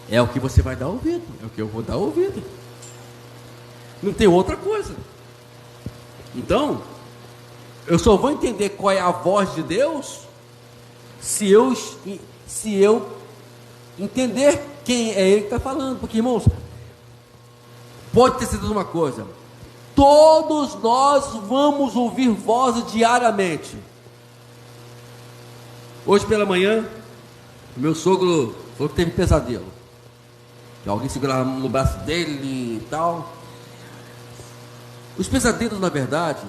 É o que você vai dar ouvido, é o que eu vou dar ouvido. Não tem outra coisa. Então, eu só vou entender qual é a voz de Deus se eu entender quem é Ele que está falando. Porque, irmãos, pode ter sido uma coisa: todos nós vamos ouvir vozes diariamente. Hoje pela manhã, o meu sogro falou que teve pesadelo, que alguém segurava no braço dele e tal. Os pesadelos, na verdade,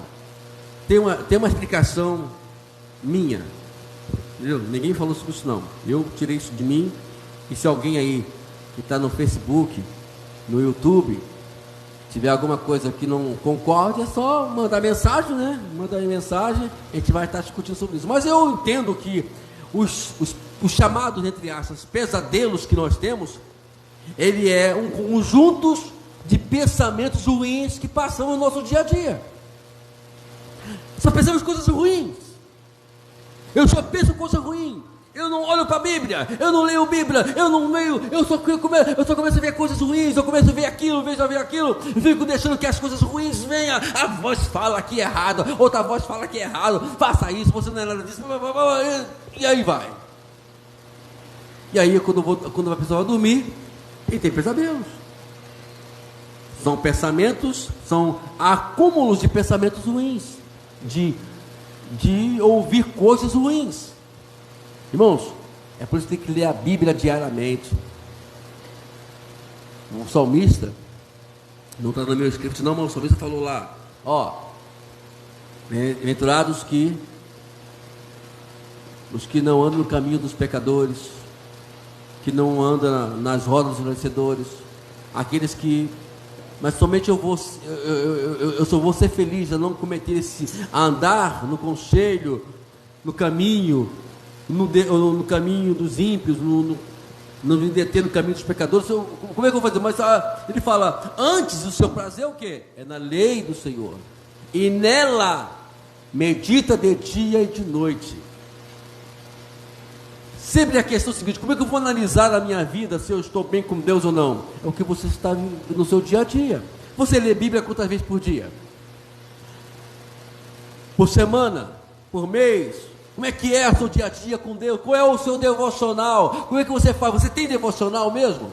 tem uma explicação minha, entendeu? Ninguém falou sobre isso não, eu tirei isso de mim. E se alguém aí que está no Facebook, no YouTube, tiver alguma coisa que não concorde, é só mandar mensagem, né? Mandar mensagem, a gente vai estar discutindo sobre isso. Mas eu entendo que os chamados, entre aspas, pesadelos que nós temos, ele é um conjunto de pensamentos ruins que passamos no nosso dia a dia. Só pensamos coisas ruins. Eu só penso coisa ruim. Eu não olho para a Bíblia, eu não leio Bíblia, eu só começo a ver coisas ruins, eu começo a ver aquilo, fico deixando que as coisas ruins venham. A voz fala que é errado, outra voz fala que é errado, faça isso, você não é nada disso, e aí vai. E aí quando a pessoa vai dormir, ele tem pesadelos. São pensamentos, são acúmulos de pensamentos ruins, de ouvir coisas ruins. Irmãos, é por isso que tem que ler a Bíblia diariamente. O salmista, não está no meu script não, mas o salmista falou lá, bem-aventurados os que não andam no caminho dos pecadores, que não andam nas rodas dos vencedores, aqueles que, mas somente eu só vou ser feliz a não cometer a andar no conselho, no caminho, no caminho dos ímpios, não me deter no caminho dos pecadores. Como é que eu vou fazer? Mas ele fala, antes o seu prazer é o quê? É na lei do Senhor, e nela medita de dia e de noite. Sempre a questão é a seguinte: como é que eu vou analisar a minha vida, se eu estou bem com Deus ou não? É o que você está no seu dia a dia. Você lê Bíblia quantas vezes por dia? Por semana? Por mês? Como é que é o seu dia a dia com Deus? Qual é o seu devocional? Como é que você faz? Você tem devocional mesmo?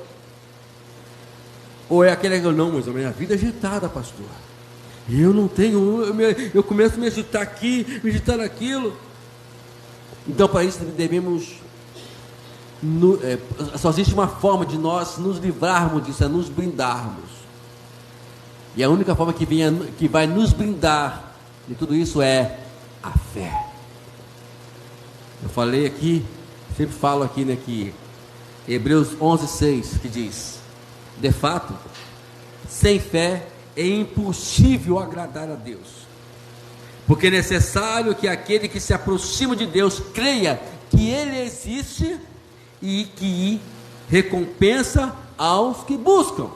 Ou é aquele que não, mas a minha vida é agitada, pastor. Eu não tenho, eu começo a me agitar aqui, me agitar naquilo. Então, para isso devemos, só existe uma forma de nós nos livrarmos disso, é nos blindarmos. E a única forma que vai nos blindar de tudo isso é a fé. Eu falei aqui, sempre falo aqui, né, que Hebreus 11:6, que diz: de fato, sem fé é impossível agradar a Deus, porque é necessário que aquele que se aproxima de Deus creia que Ele existe e que recompensa aos que buscam.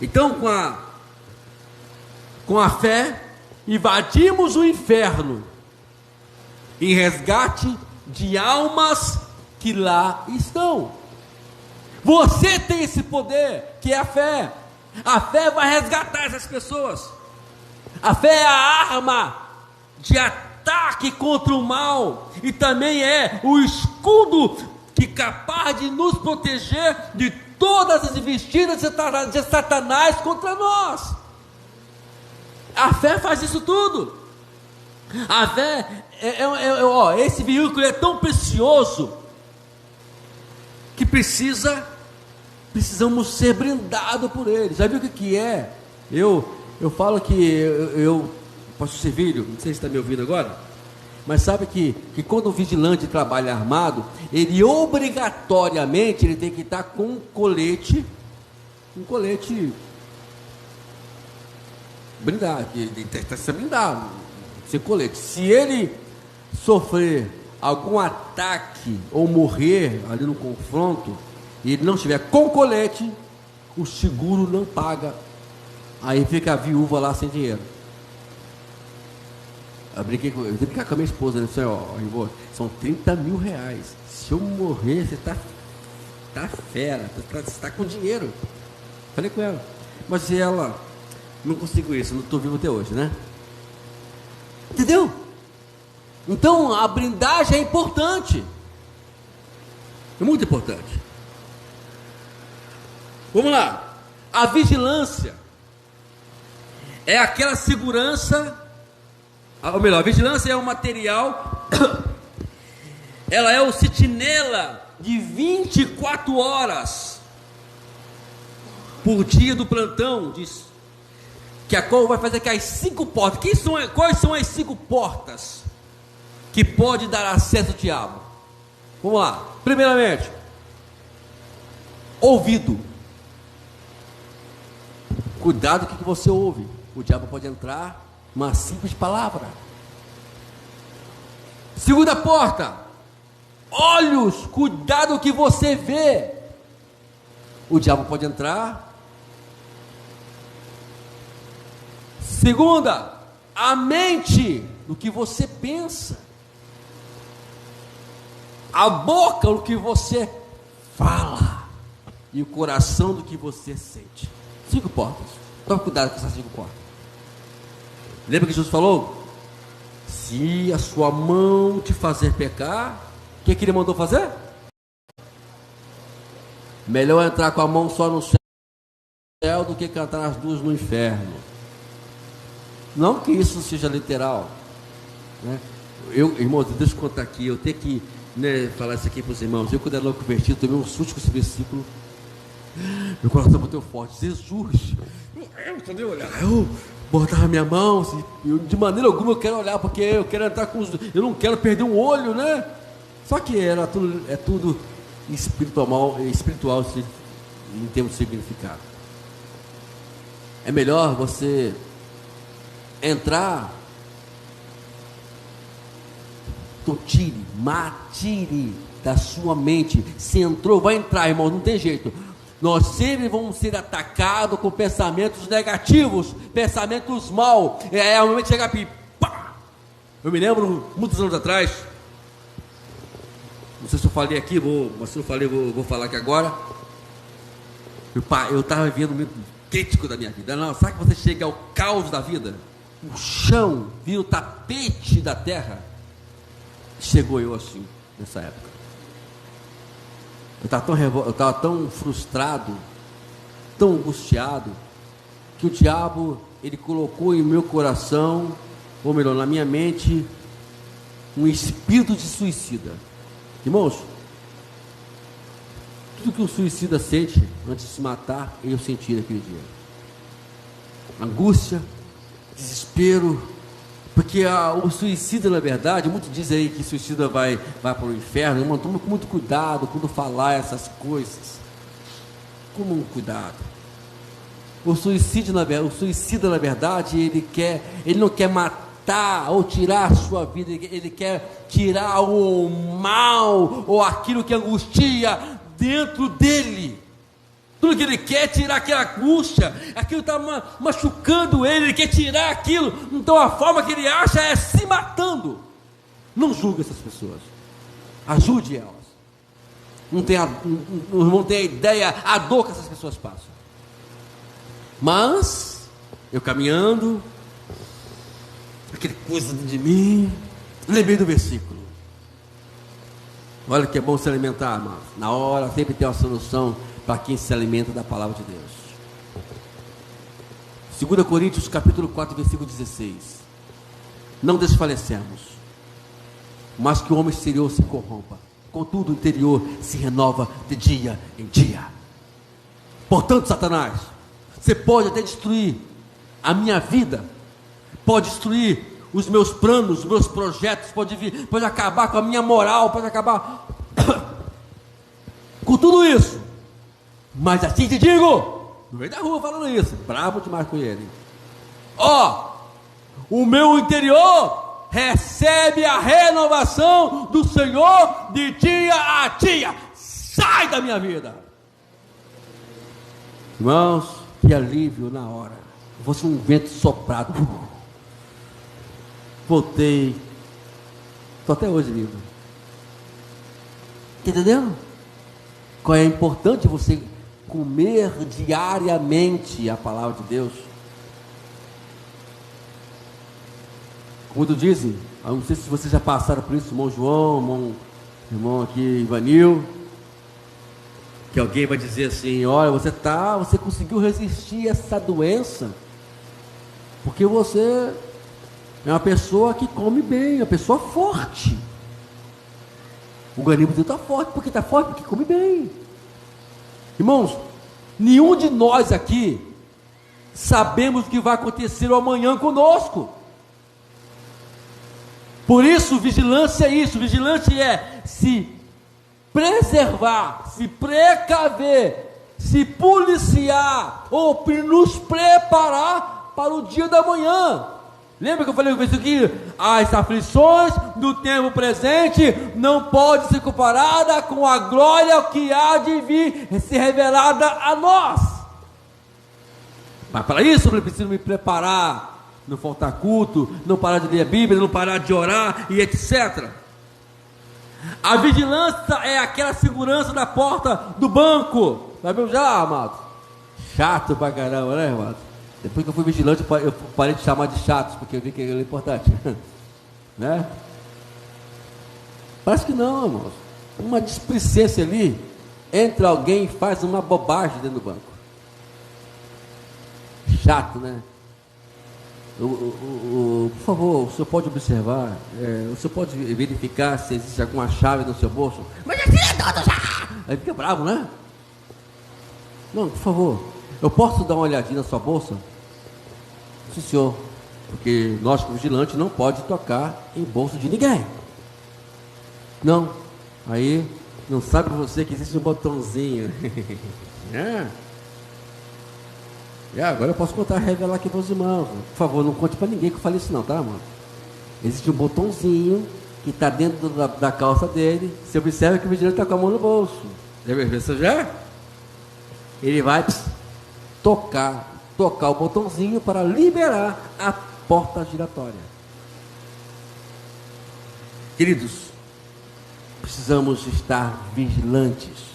Então, com a fé, invadimos o inferno em resgate de almas que lá estão. Você tem esse poder, que é a fé. A fé vai resgatar essas pessoas. A fé é a arma de ataque contra o mal, e também é o escudo que é capaz de nos proteger de todas as investidas de Satanás contra nós. A fé faz isso tudo. A fé esse veículo é tão precioso que precisamos ser blindados por ele. Já viu o que é? Eu Eu falo que pastor Servílio, não sei se está me ouvindo agora, mas sabe que quando o vigilante trabalha armado, ele obrigatoriamente ele tem que estar com um colete blindado, ele tem que ser blindado, sem colete. Se ele sofrer algum ataque ou morrer ali no confronto, e ele não estiver com colete, o seguro não paga, aí fica a viúva lá sem dinheiro. Eu brinquei com a minha esposa, né? Ó, são 30 mil reais. Se eu morrer, você tá fera, você está com dinheiro. Falei com ela, mas ela não conseguiu isso, não estou vivo até hoje, né? Entendeu? Então a blindagem é importante, é muito importante. Vamos lá. A vigilância é aquela segurança, ou melhor, a vigilância é um material, ela é o sentinela de 24 horas por dia do plantão, diz, que a qual vai fazer que as 5 portas, quais são as 5 portas que pode dar acesso ao diabo? Vamos lá. Primeiramente, ouvido. Cuidado com o que você ouve. O diabo pode entrar uma simples palavra. Segunda porta, olhos. Cuidado com o que você vê. O diabo pode entrar. Segunda, a mente, do que você pensa. A boca, do que você fala. E o coração, do que você sente. 5 portas. Tome cuidado com essas 5 portas. Lembra que Jesus falou? Se a sua mão te fazer pecar, o que ele mandou fazer? Melhor entrar com a mão só no céu do que cantar as duas no inferno. Não que isso seja literal, né? Irmãos, deixa eu contar aqui. Eu tenho que, falar isso aqui para os irmãos. Eu, quando era louco convertido, tomei um susto com esse versículo. Meu coração bateu forte. Jesus, eu botava minha mão, de maneira alguma eu quero olhar, porque eu quero entrar com eu não quero perder um olho, né? Só que é tudo espiritual em termos de significado. É melhor você entrar, tire da sua mente. Se entrou, vai entrar, irmão, não tem jeito. Nós sempre vamos ser atacados com pensamentos negativos, pensamentos mal. É o momento de chegar aqui, pá! Eu me lembro, muitos anos atrás, não sei se eu falei aqui, mas se eu falei, vou falar aqui agora. Eu estava vivendo um momento crítico da minha vida. Não, sabe que você chega ao caos da vida? O chão vira o tapete da terra. Chegou eu assim, nessa época. Eu estava tão frustrado, tão angustiado, que o diabo, ele colocou em meu coração, ou melhor, na minha mente, um espírito de suicida. Irmãos, tudo que o suicida sente antes de se matar, eu senti naquele dia. Angústia, desespero, porque o suicida, na verdade, muitos dizem aí que suicida vai para o inferno. Irmão, toma com muito cuidado quando falar essas coisas. Com um cuidado. O suicida, na verdade, ele não quer matar ou tirar a sua vida, ele quer tirar o mal ou aquilo que angustia dentro dele. Tudo que ele quer é tirar aquela angústia, aquilo está machucando ele quer tirar aquilo. Então a forma que ele acha é se matando. Não julgue essas pessoas, ajude elas. Não tem a ideia, a dor que essas pessoas passam. Mas eu caminhando, aquele coisa de mim, lembrei do versículo. Olha que é bom se alimentar, amados. Na hora sempre tem uma solução para quem se alimenta da palavra de Deus. 2 Coríntios capítulo 4, versículo 16. Não desfalecemos, mas que o homem exterior se corrompa, contudo o interior se renova de dia em dia. Portanto, Satanás, você pode até destruir a minha vida, pode destruir os meus planos, os meus projetos, pode acabar com a minha moral, pode acabar com tudo isso. Mas assim te digo, no meio da rua falando isso, bravo demais com ele. O meu interior recebe a renovação do Senhor de dia a dia. Sai da minha vida. Irmãos, que alívio na hora. Fosse um vento soprado. Voltei. Estou até hoje livre. Está entendendo? Qual é importante você comer diariamente a palavra de Deus? Como tu dizem, não sei se vocês já passaram por isso, irmão João, irmão aqui Ivanil, que alguém vai dizer assim: olha, você conseguiu resistir a essa doença porque você é uma pessoa que come bem, uma pessoa forte. O organismo dele está forte, porque come bem. Irmãos, nenhum de nós aqui sabemos o que vai acontecer amanhã conosco. Por isso, vigilância é isso. Vigilância é se preservar, se precaver, se policiar, ou nos preparar para o dia da manhã. Lembra que eu falei isso aqui? As aflições do tempo presente não podem ser comparadas com a glória que há de vir ser revelada a nós. Mas para isso eu preciso me preparar. Não faltar culto, não parar de ler a Bíblia, não parar de orar e etc. A vigilância é aquela segurança da porta do banco. Vai ver já, amado? Chato pra caramba, né, amado? Depois que eu fui vigilante, eu parei de chamar de chatos, porque eu vi que aquilo é importante. Né? Parece que não, irmãos. Uma displicência ali, entra alguém e faz uma bobagem dentro do banco. Chato, né? Por favor, o senhor pode observar, o senhor pode verificar se existe alguma chave no seu bolso? Mas já já! Aí fica bravo, né? Não, por favor, eu posso dar uma olhadinha na sua bolsa? Sim, senhor, porque nós, como vigilantes, não pode tocar em bolso de ninguém. Não, aí não sabe você que existe um botãozinho. Agora eu posso contar, revelar aqui para os irmãos. Por favor, não conte para ninguém que eu falei isso não, tá, mano? Existe um botãozinho que está dentro da calça dele. Você observa que o vigilante está com a mão no bolso. Você já? Ele vai tocar o botãozinho para liberar a porta giratória. Queridos, precisamos estar vigilantes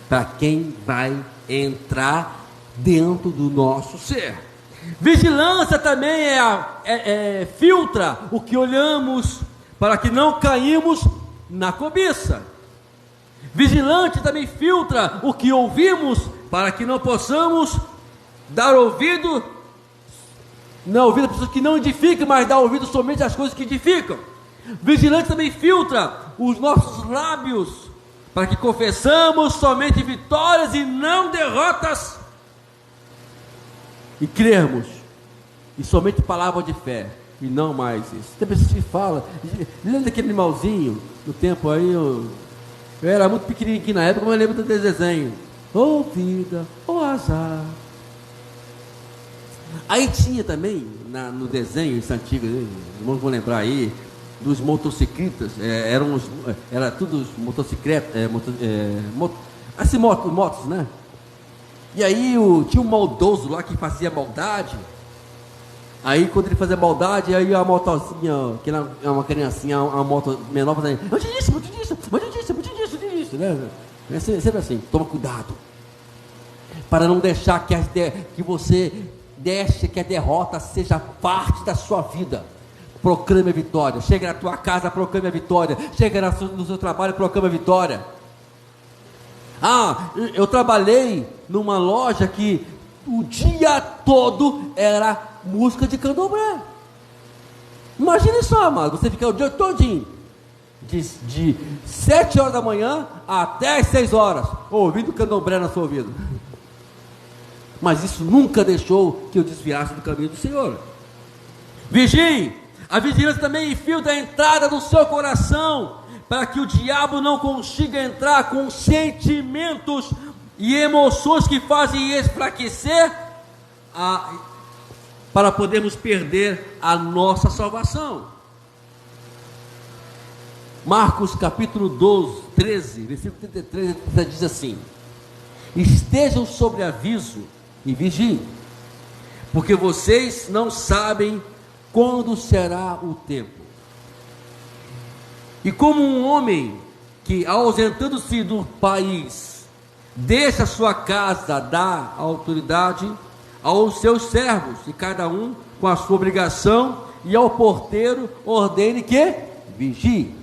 para quem vai entrar dentro do nosso ser. Vigilância também filtra o que olhamos, para que não caímos na cobiça. Vigilante também filtra o que ouvimos, para que não possamos dar ouvido, não ouvir a pessoas que não edificam, mas dar ouvido somente às coisas que edificam. Vigilante também filtra os nossos lábios, para que confessamos somente vitórias e não derrotas, e crermos e somente palavra de fé e não mais isso. Tem pessoas que falam, lembra daquele animalzinho no tempo aí, eu era muito pequenininho na época, mas eu lembro do desenho, ô vida, ô azar. Aí tinha também no desenho, esse antigo, irmãos vão lembrar aí, dos motociclistas, era tudo motocicletas, assim, motos, né? E aí tinha um maldoso lá que fazia maldade. Aí quando ele fazia maldade, aí a motozinha, que era uma criancinha, uma moto menor, fazendo, eu te disse, né? Sempre assim, toma cuidado, para não deixar que você deixe que a derrota seja parte da sua vida. Proclame a vitória. Chega na tua casa, proclame a vitória. Chega no seu trabalho, proclame a vitória. Eu trabalhei numa loja que o dia todo era música de candomblé. Imagine só, amado, você ficar o dia todinho de 7 horas da manhã até as 6 horas ouvindo candomblé no seu ouvido. mas isso nunca deixou que eu desviasse do caminho do Senhor. Vigie. A vigilância também infiltra a entrada do seu coração, para que o diabo não consiga entrar com sentimentos e emoções que fazem enfraquecer, para podermos perder a nossa salvação. Marcos capítulo 12, 13, versículo 33, diz assim: estejam sobre aviso e vigiem, porque vocês não sabem quando será o tempo. E como um homem que, ausentando-se do país, deixa sua casa, dá autoridade aos seus servos, e cada um com a sua obrigação, e ao porteiro ordene que vigie.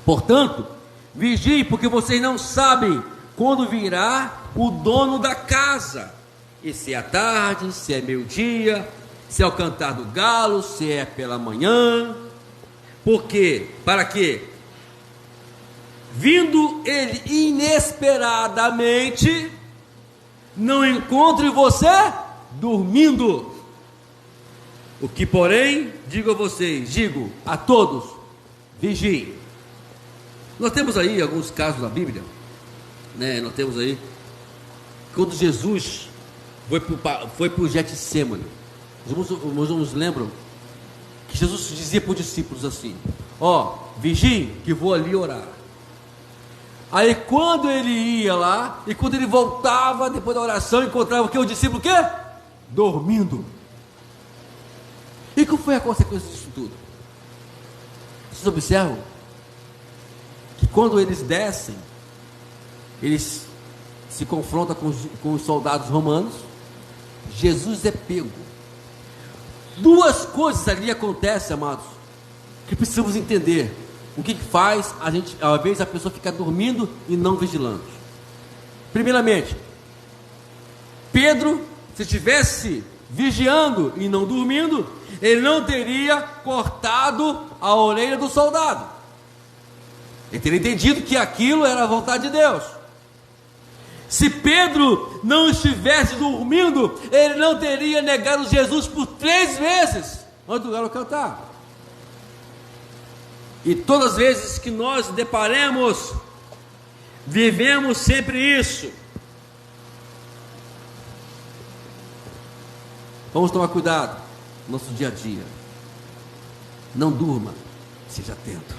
Portanto, vigie, porque vocês não sabem quando virá o dono da casa, e se é à tarde, se é meio-dia, se é o cantar do galo, se é pela manhã. Porque, para quê? Vindo ele inesperadamente, não encontre você dormindo. O que, porém, digo a todos, vigiem. Nós temos aí alguns casos na Bíblia, né? Nós temos aí, quando Jesus foi para o Getsêmani, os irmãos lembram que Jesus dizia para os discípulos assim: vigiem que vou ali orar. Aí quando ele ia lá, e quando ele voltava depois da oração, encontrava o discípulo dormindo. E qual foi a consequência disso tudo? Vocês observam que quando eles descem, eles se confrontam com os soldados romanos. Jesus é pego. Duas coisas ali acontecem, amados, que precisamos entender. O que faz a gente, às vezes, a pessoa ficar dormindo e não vigilando? Primeiramente, Pedro, se estivesse vigiando e não dormindo, ele não teria cortado a orelha do soldado. Ele teria entendido que aquilo era a vontade de Deus. Se Pedro não estivesse dormindo, ele não teria negado Jesus por 3 vezes antes do galo cantar. E todas as vezes que nós deparemos, vivemos sempre isso. Vamos tomar cuidado no nosso dia a dia. Não durma, seja atento,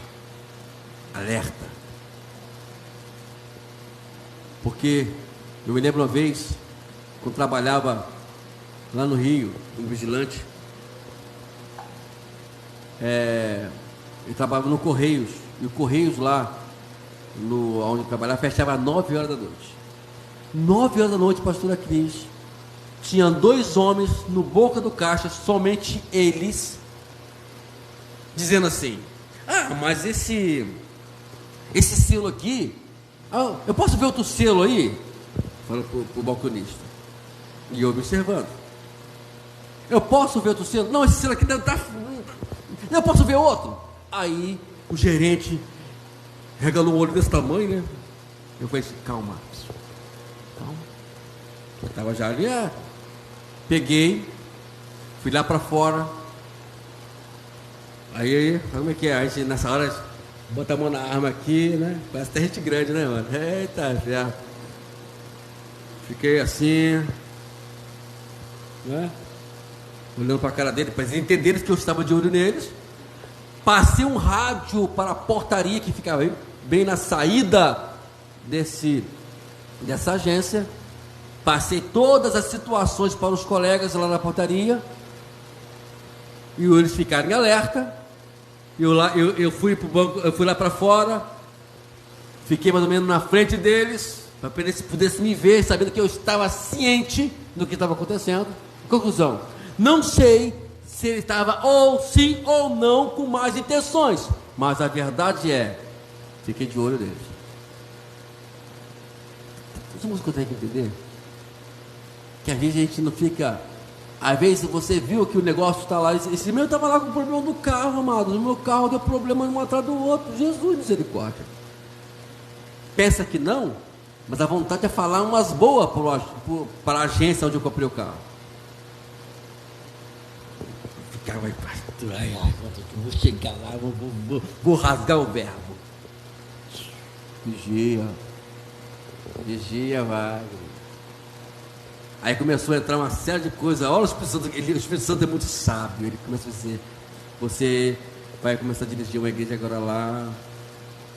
alerta. Porque eu me lembro uma vez, quando trabalhava lá no Rio, como vigilante, eu trabalhava no Correios, e o Correios lá, onde eu trabalhava, fechava às 9 horas da noite. 9 horas da noite, pastora Cris, tinha 2 homens no boca do caixa, somente eles, dizendo assim: mas esse selo aqui, eu posso ver outro selo aí? Falando para o balconista. E eu observando. Eu posso ver outro selo? Não, esse selo aqui deve estar. Eu posso ver outro? Aí o gerente regalou um olho desse tamanho, né? Eu falei assim: calma. Eu estava já ali, peguei, fui lá para fora. Aí, como é que é? A gente nessa hora bota a mão na arma aqui, né? Parece até gente grande, né, mano? Eita, já. Fiquei assim, né? Olhando para a cara dele, para eles entenderem que eu estava de olho neles. Passei um rádio para a portaria que ficava bem na saída dessa agência. Passei todas as situações para os colegas lá na portaria, e eles ficaram em alerta. Eu fui para o banco, eu fui lá para fora, fiquei mais ou menos na frente deles, para que eles pudessem me ver, sabendo que eu estava ciente do que estava acontecendo. Conclusão: não sei se ele estava ou sim ou não com más intenções, mas a verdade é, fiquei de olho neles. Vocês conseguem entender? Que às vezes a gente não fica. Às vezes você viu que o negócio está lá. Esse meu estava lá com problema do carro, amados. O meu carro deu problema um atrás do outro. Jesus, misericórdia. Pensa que não? Mas a vontade é falar umas boas para a agência onde eu comprei o carro. Ficava aí, pastor, vou chegar lá, vou rasgar o verbo. Vigia, vai. Aí começou a entrar uma série de coisas. Olha, o Espírito Santo é muito sábio. Ele começa a dizer: você vai começar a dirigir uma igreja agora lá.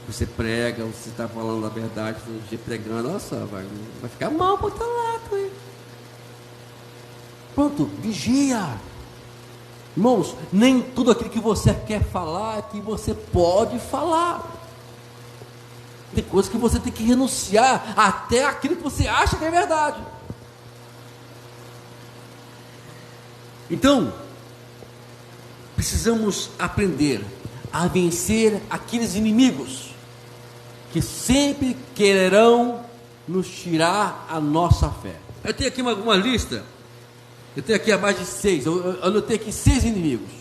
Você prega, você está falando a verdade, todo dia pregando. Nossa, vai ficar mal para outro lado, hein? Pronto, vigia. Irmãos, nem tudo aquilo que você quer falar é que você pode falar. Tem coisas que você tem que renunciar até aquilo que você acha que é verdade. Então, precisamos aprender a vencer aqueles inimigos que sempre quererão nos tirar a nossa fé. Eu tenho aqui uma lista. Eu tenho aqui a mais de 6. Eu anotei aqui 6 inimigos.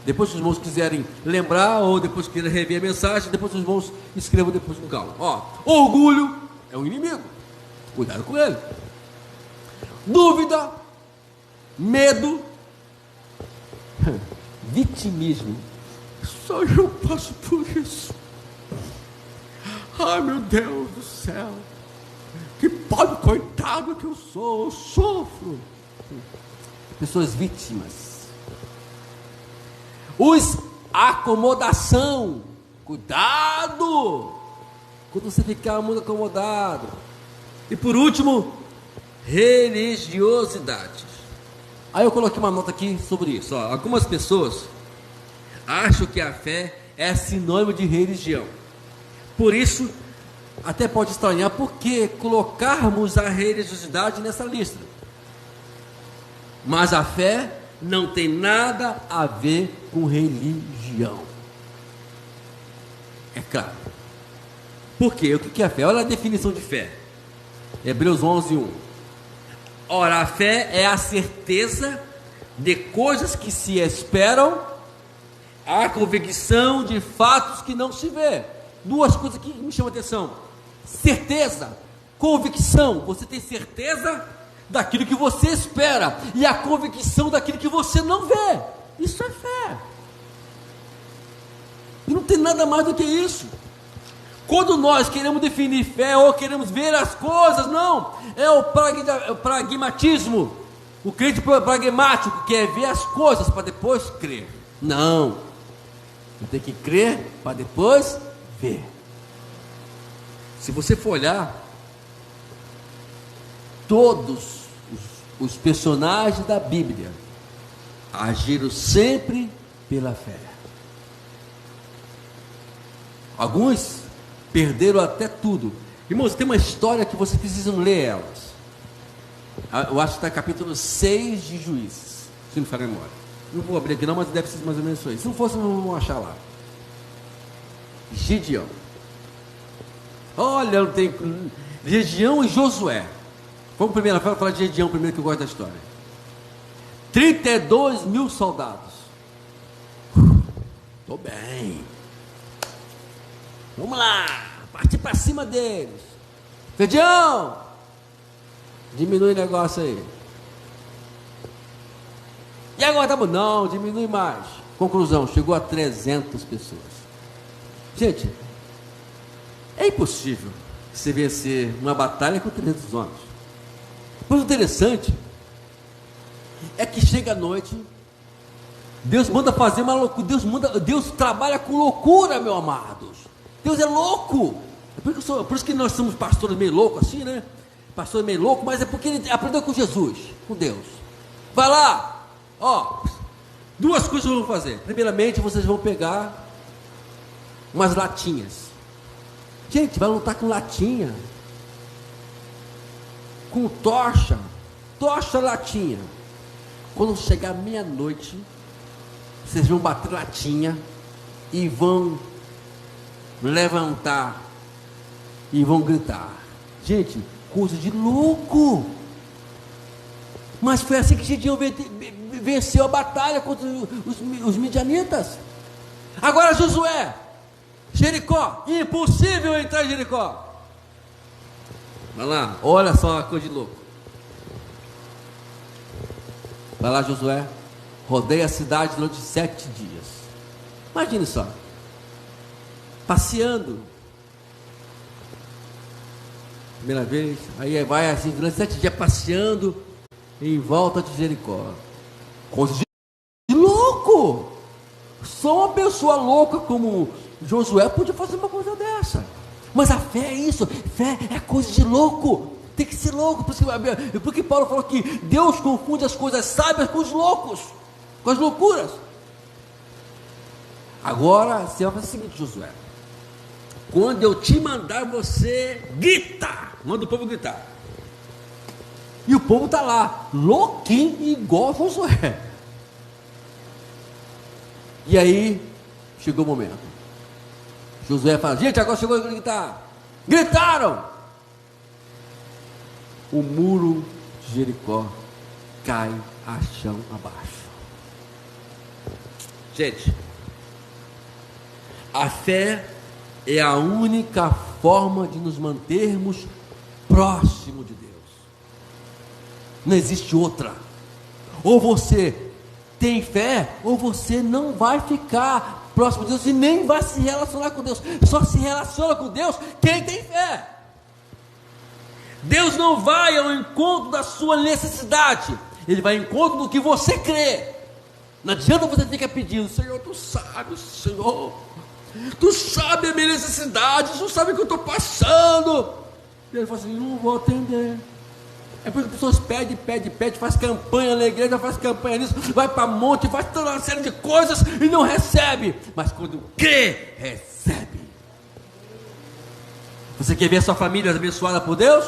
Depois se os irmãos quiserem lembrar, ou depois quiserem rever a mensagem, depois os irmãos escrevam depois com calma. Orgulho é um inimigo. Cuidado com ele. Dúvida, medo, vitimismo. Só eu passo por isso. Ai, meu Deus do céu, que pobre coitado que eu sofro. Pessoas vítimas. Acomodação. Cuidado quando você ficar muito acomodado. E por último, religiosidade. Aí eu coloquei uma nota aqui sobre isso. Algumas pessoas acham que a fé é sinônimo de religião. Por isso, até pode estranhar por que colocarmos a religiosidade nessa lista. Mas a fé não tem nada a ver com religião. É claro. Por quê? O que é a fé? Olha a definição de fé. Hebreus 11:1. Ora, a fé é a certeza de coisas que se esperam, a convicção de fatos que não se vê. Duas coisas que me chamam a atenção: certeza, convicção. Você tem certeza daquilo que você espera, e a convicção daquilo que você não vê. Isso é fé. E não tem nada mais do que isso. Quando nós queremos definir fé, ou queremos ver as coisas, não, é o pragmatismo, o crente pragmático, que é ver as coisas para depois crer. Não, você tem que crer para depois ver. Se você for olhar, todos os personagens da Bíblia agiram sempre pela fé. Alguns perderam até tudo. Irmãos, tem uma história que vocês precisam ler elas. Eu acho que está no capítulo 6 de Juízes, se não me falha a memória. Não vou abrir aqui não, mas deve ser mais ou menos isso aí. Se não fosse, não vamos achar lá. Gideão. Olha, não tem Gideão e Josué. Vamos primeiro falar de Gideão primeiro, que eu gosto da história. 32 mil soldados. Estou bem. Vamos lá, partir para cima deles. Gideão, diminui o negócio aí. E agora tá bom? Não, diminui mais. Conclusão, chegou a 300 pessoas. Gente, é impossível você vencer uma batalha com 300 homens. Mas o interessante é que chega a noite, Deus manda fazer uma loucura. Deus trabalha com loucura, meus amados. Deus é louco. Por isso que nós somos pastores meio loucos assim, né? Pastor meio louco, mas é porque ele aprendeu com Jesus, com Deus. Vai lá, duas coisas vão fazer. Primeiramente, vocês vão pegar umas latinhas. Gente, vai lutar com latinha, com tocha, latinha. Quando chegar meia-noite, vocês vão bater latinha e vão levantar e vão gritar. Gente, coisa de louco. Mas foi assim que Gideão venceu a batalha contra os midianitas. Agora Josué, Jericó, impossível entrar em Jericó. Vai lá, olha só uma coisa de louco. Vai lá, Josué. Rodeia a cidade durante 7 dias. Imagine só. Passeando. Primeira vez. Aí vai assim, durante 7 dias passeando em volta de Jericó. Coisa de louco. Só uma pessoa louca como Josué podia fazer uma coisa dessa. Mas a fé é isso. Fé é coisa de louco. Tem que ser louco. Porque Paulo falou que Deus confunde as coisas sábias com os loucos, com as loucuras. Agora você vai fazer o seguinte, Josué. Quando eu te mandar, você grita. Manda o povo gritar. E o povo está lá, louquinho, igual Josué. E aí chegou o momento. Josué fala: gente, agora chegou a gritar. Gritaram. O muro de Jericó cai a chão abaixo. Gente, a fé é a única forma de nos mantermos próximo de Deus. Não existe outra. Ou você tem fé, ou você não vai ficar próximo de Deus e nem vai se relacionar com Deus. Só se relaciona com Deus quem tem fé. Deus não vai ao encontro da sua necessidade, Ele vai ao encontro do que você crê. Não adianta você ficar pedindo: Senhor, Tu sabe, Senhor, Tu sabe a minha necessidade, Tu sabe o que eu estou passando. E Ele fala assim: não vou atender. É porque as pessoas pedem, faz campanha na igreja, faz campanha nisso, vai para monte, faz toda uma série de coisas e não recebe. Mas quando crê, recebe. Você quer ver a sua família abençoada por Deus?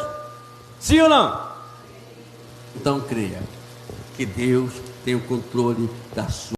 Sim ou não? Então creia que Deus tem o controle da sua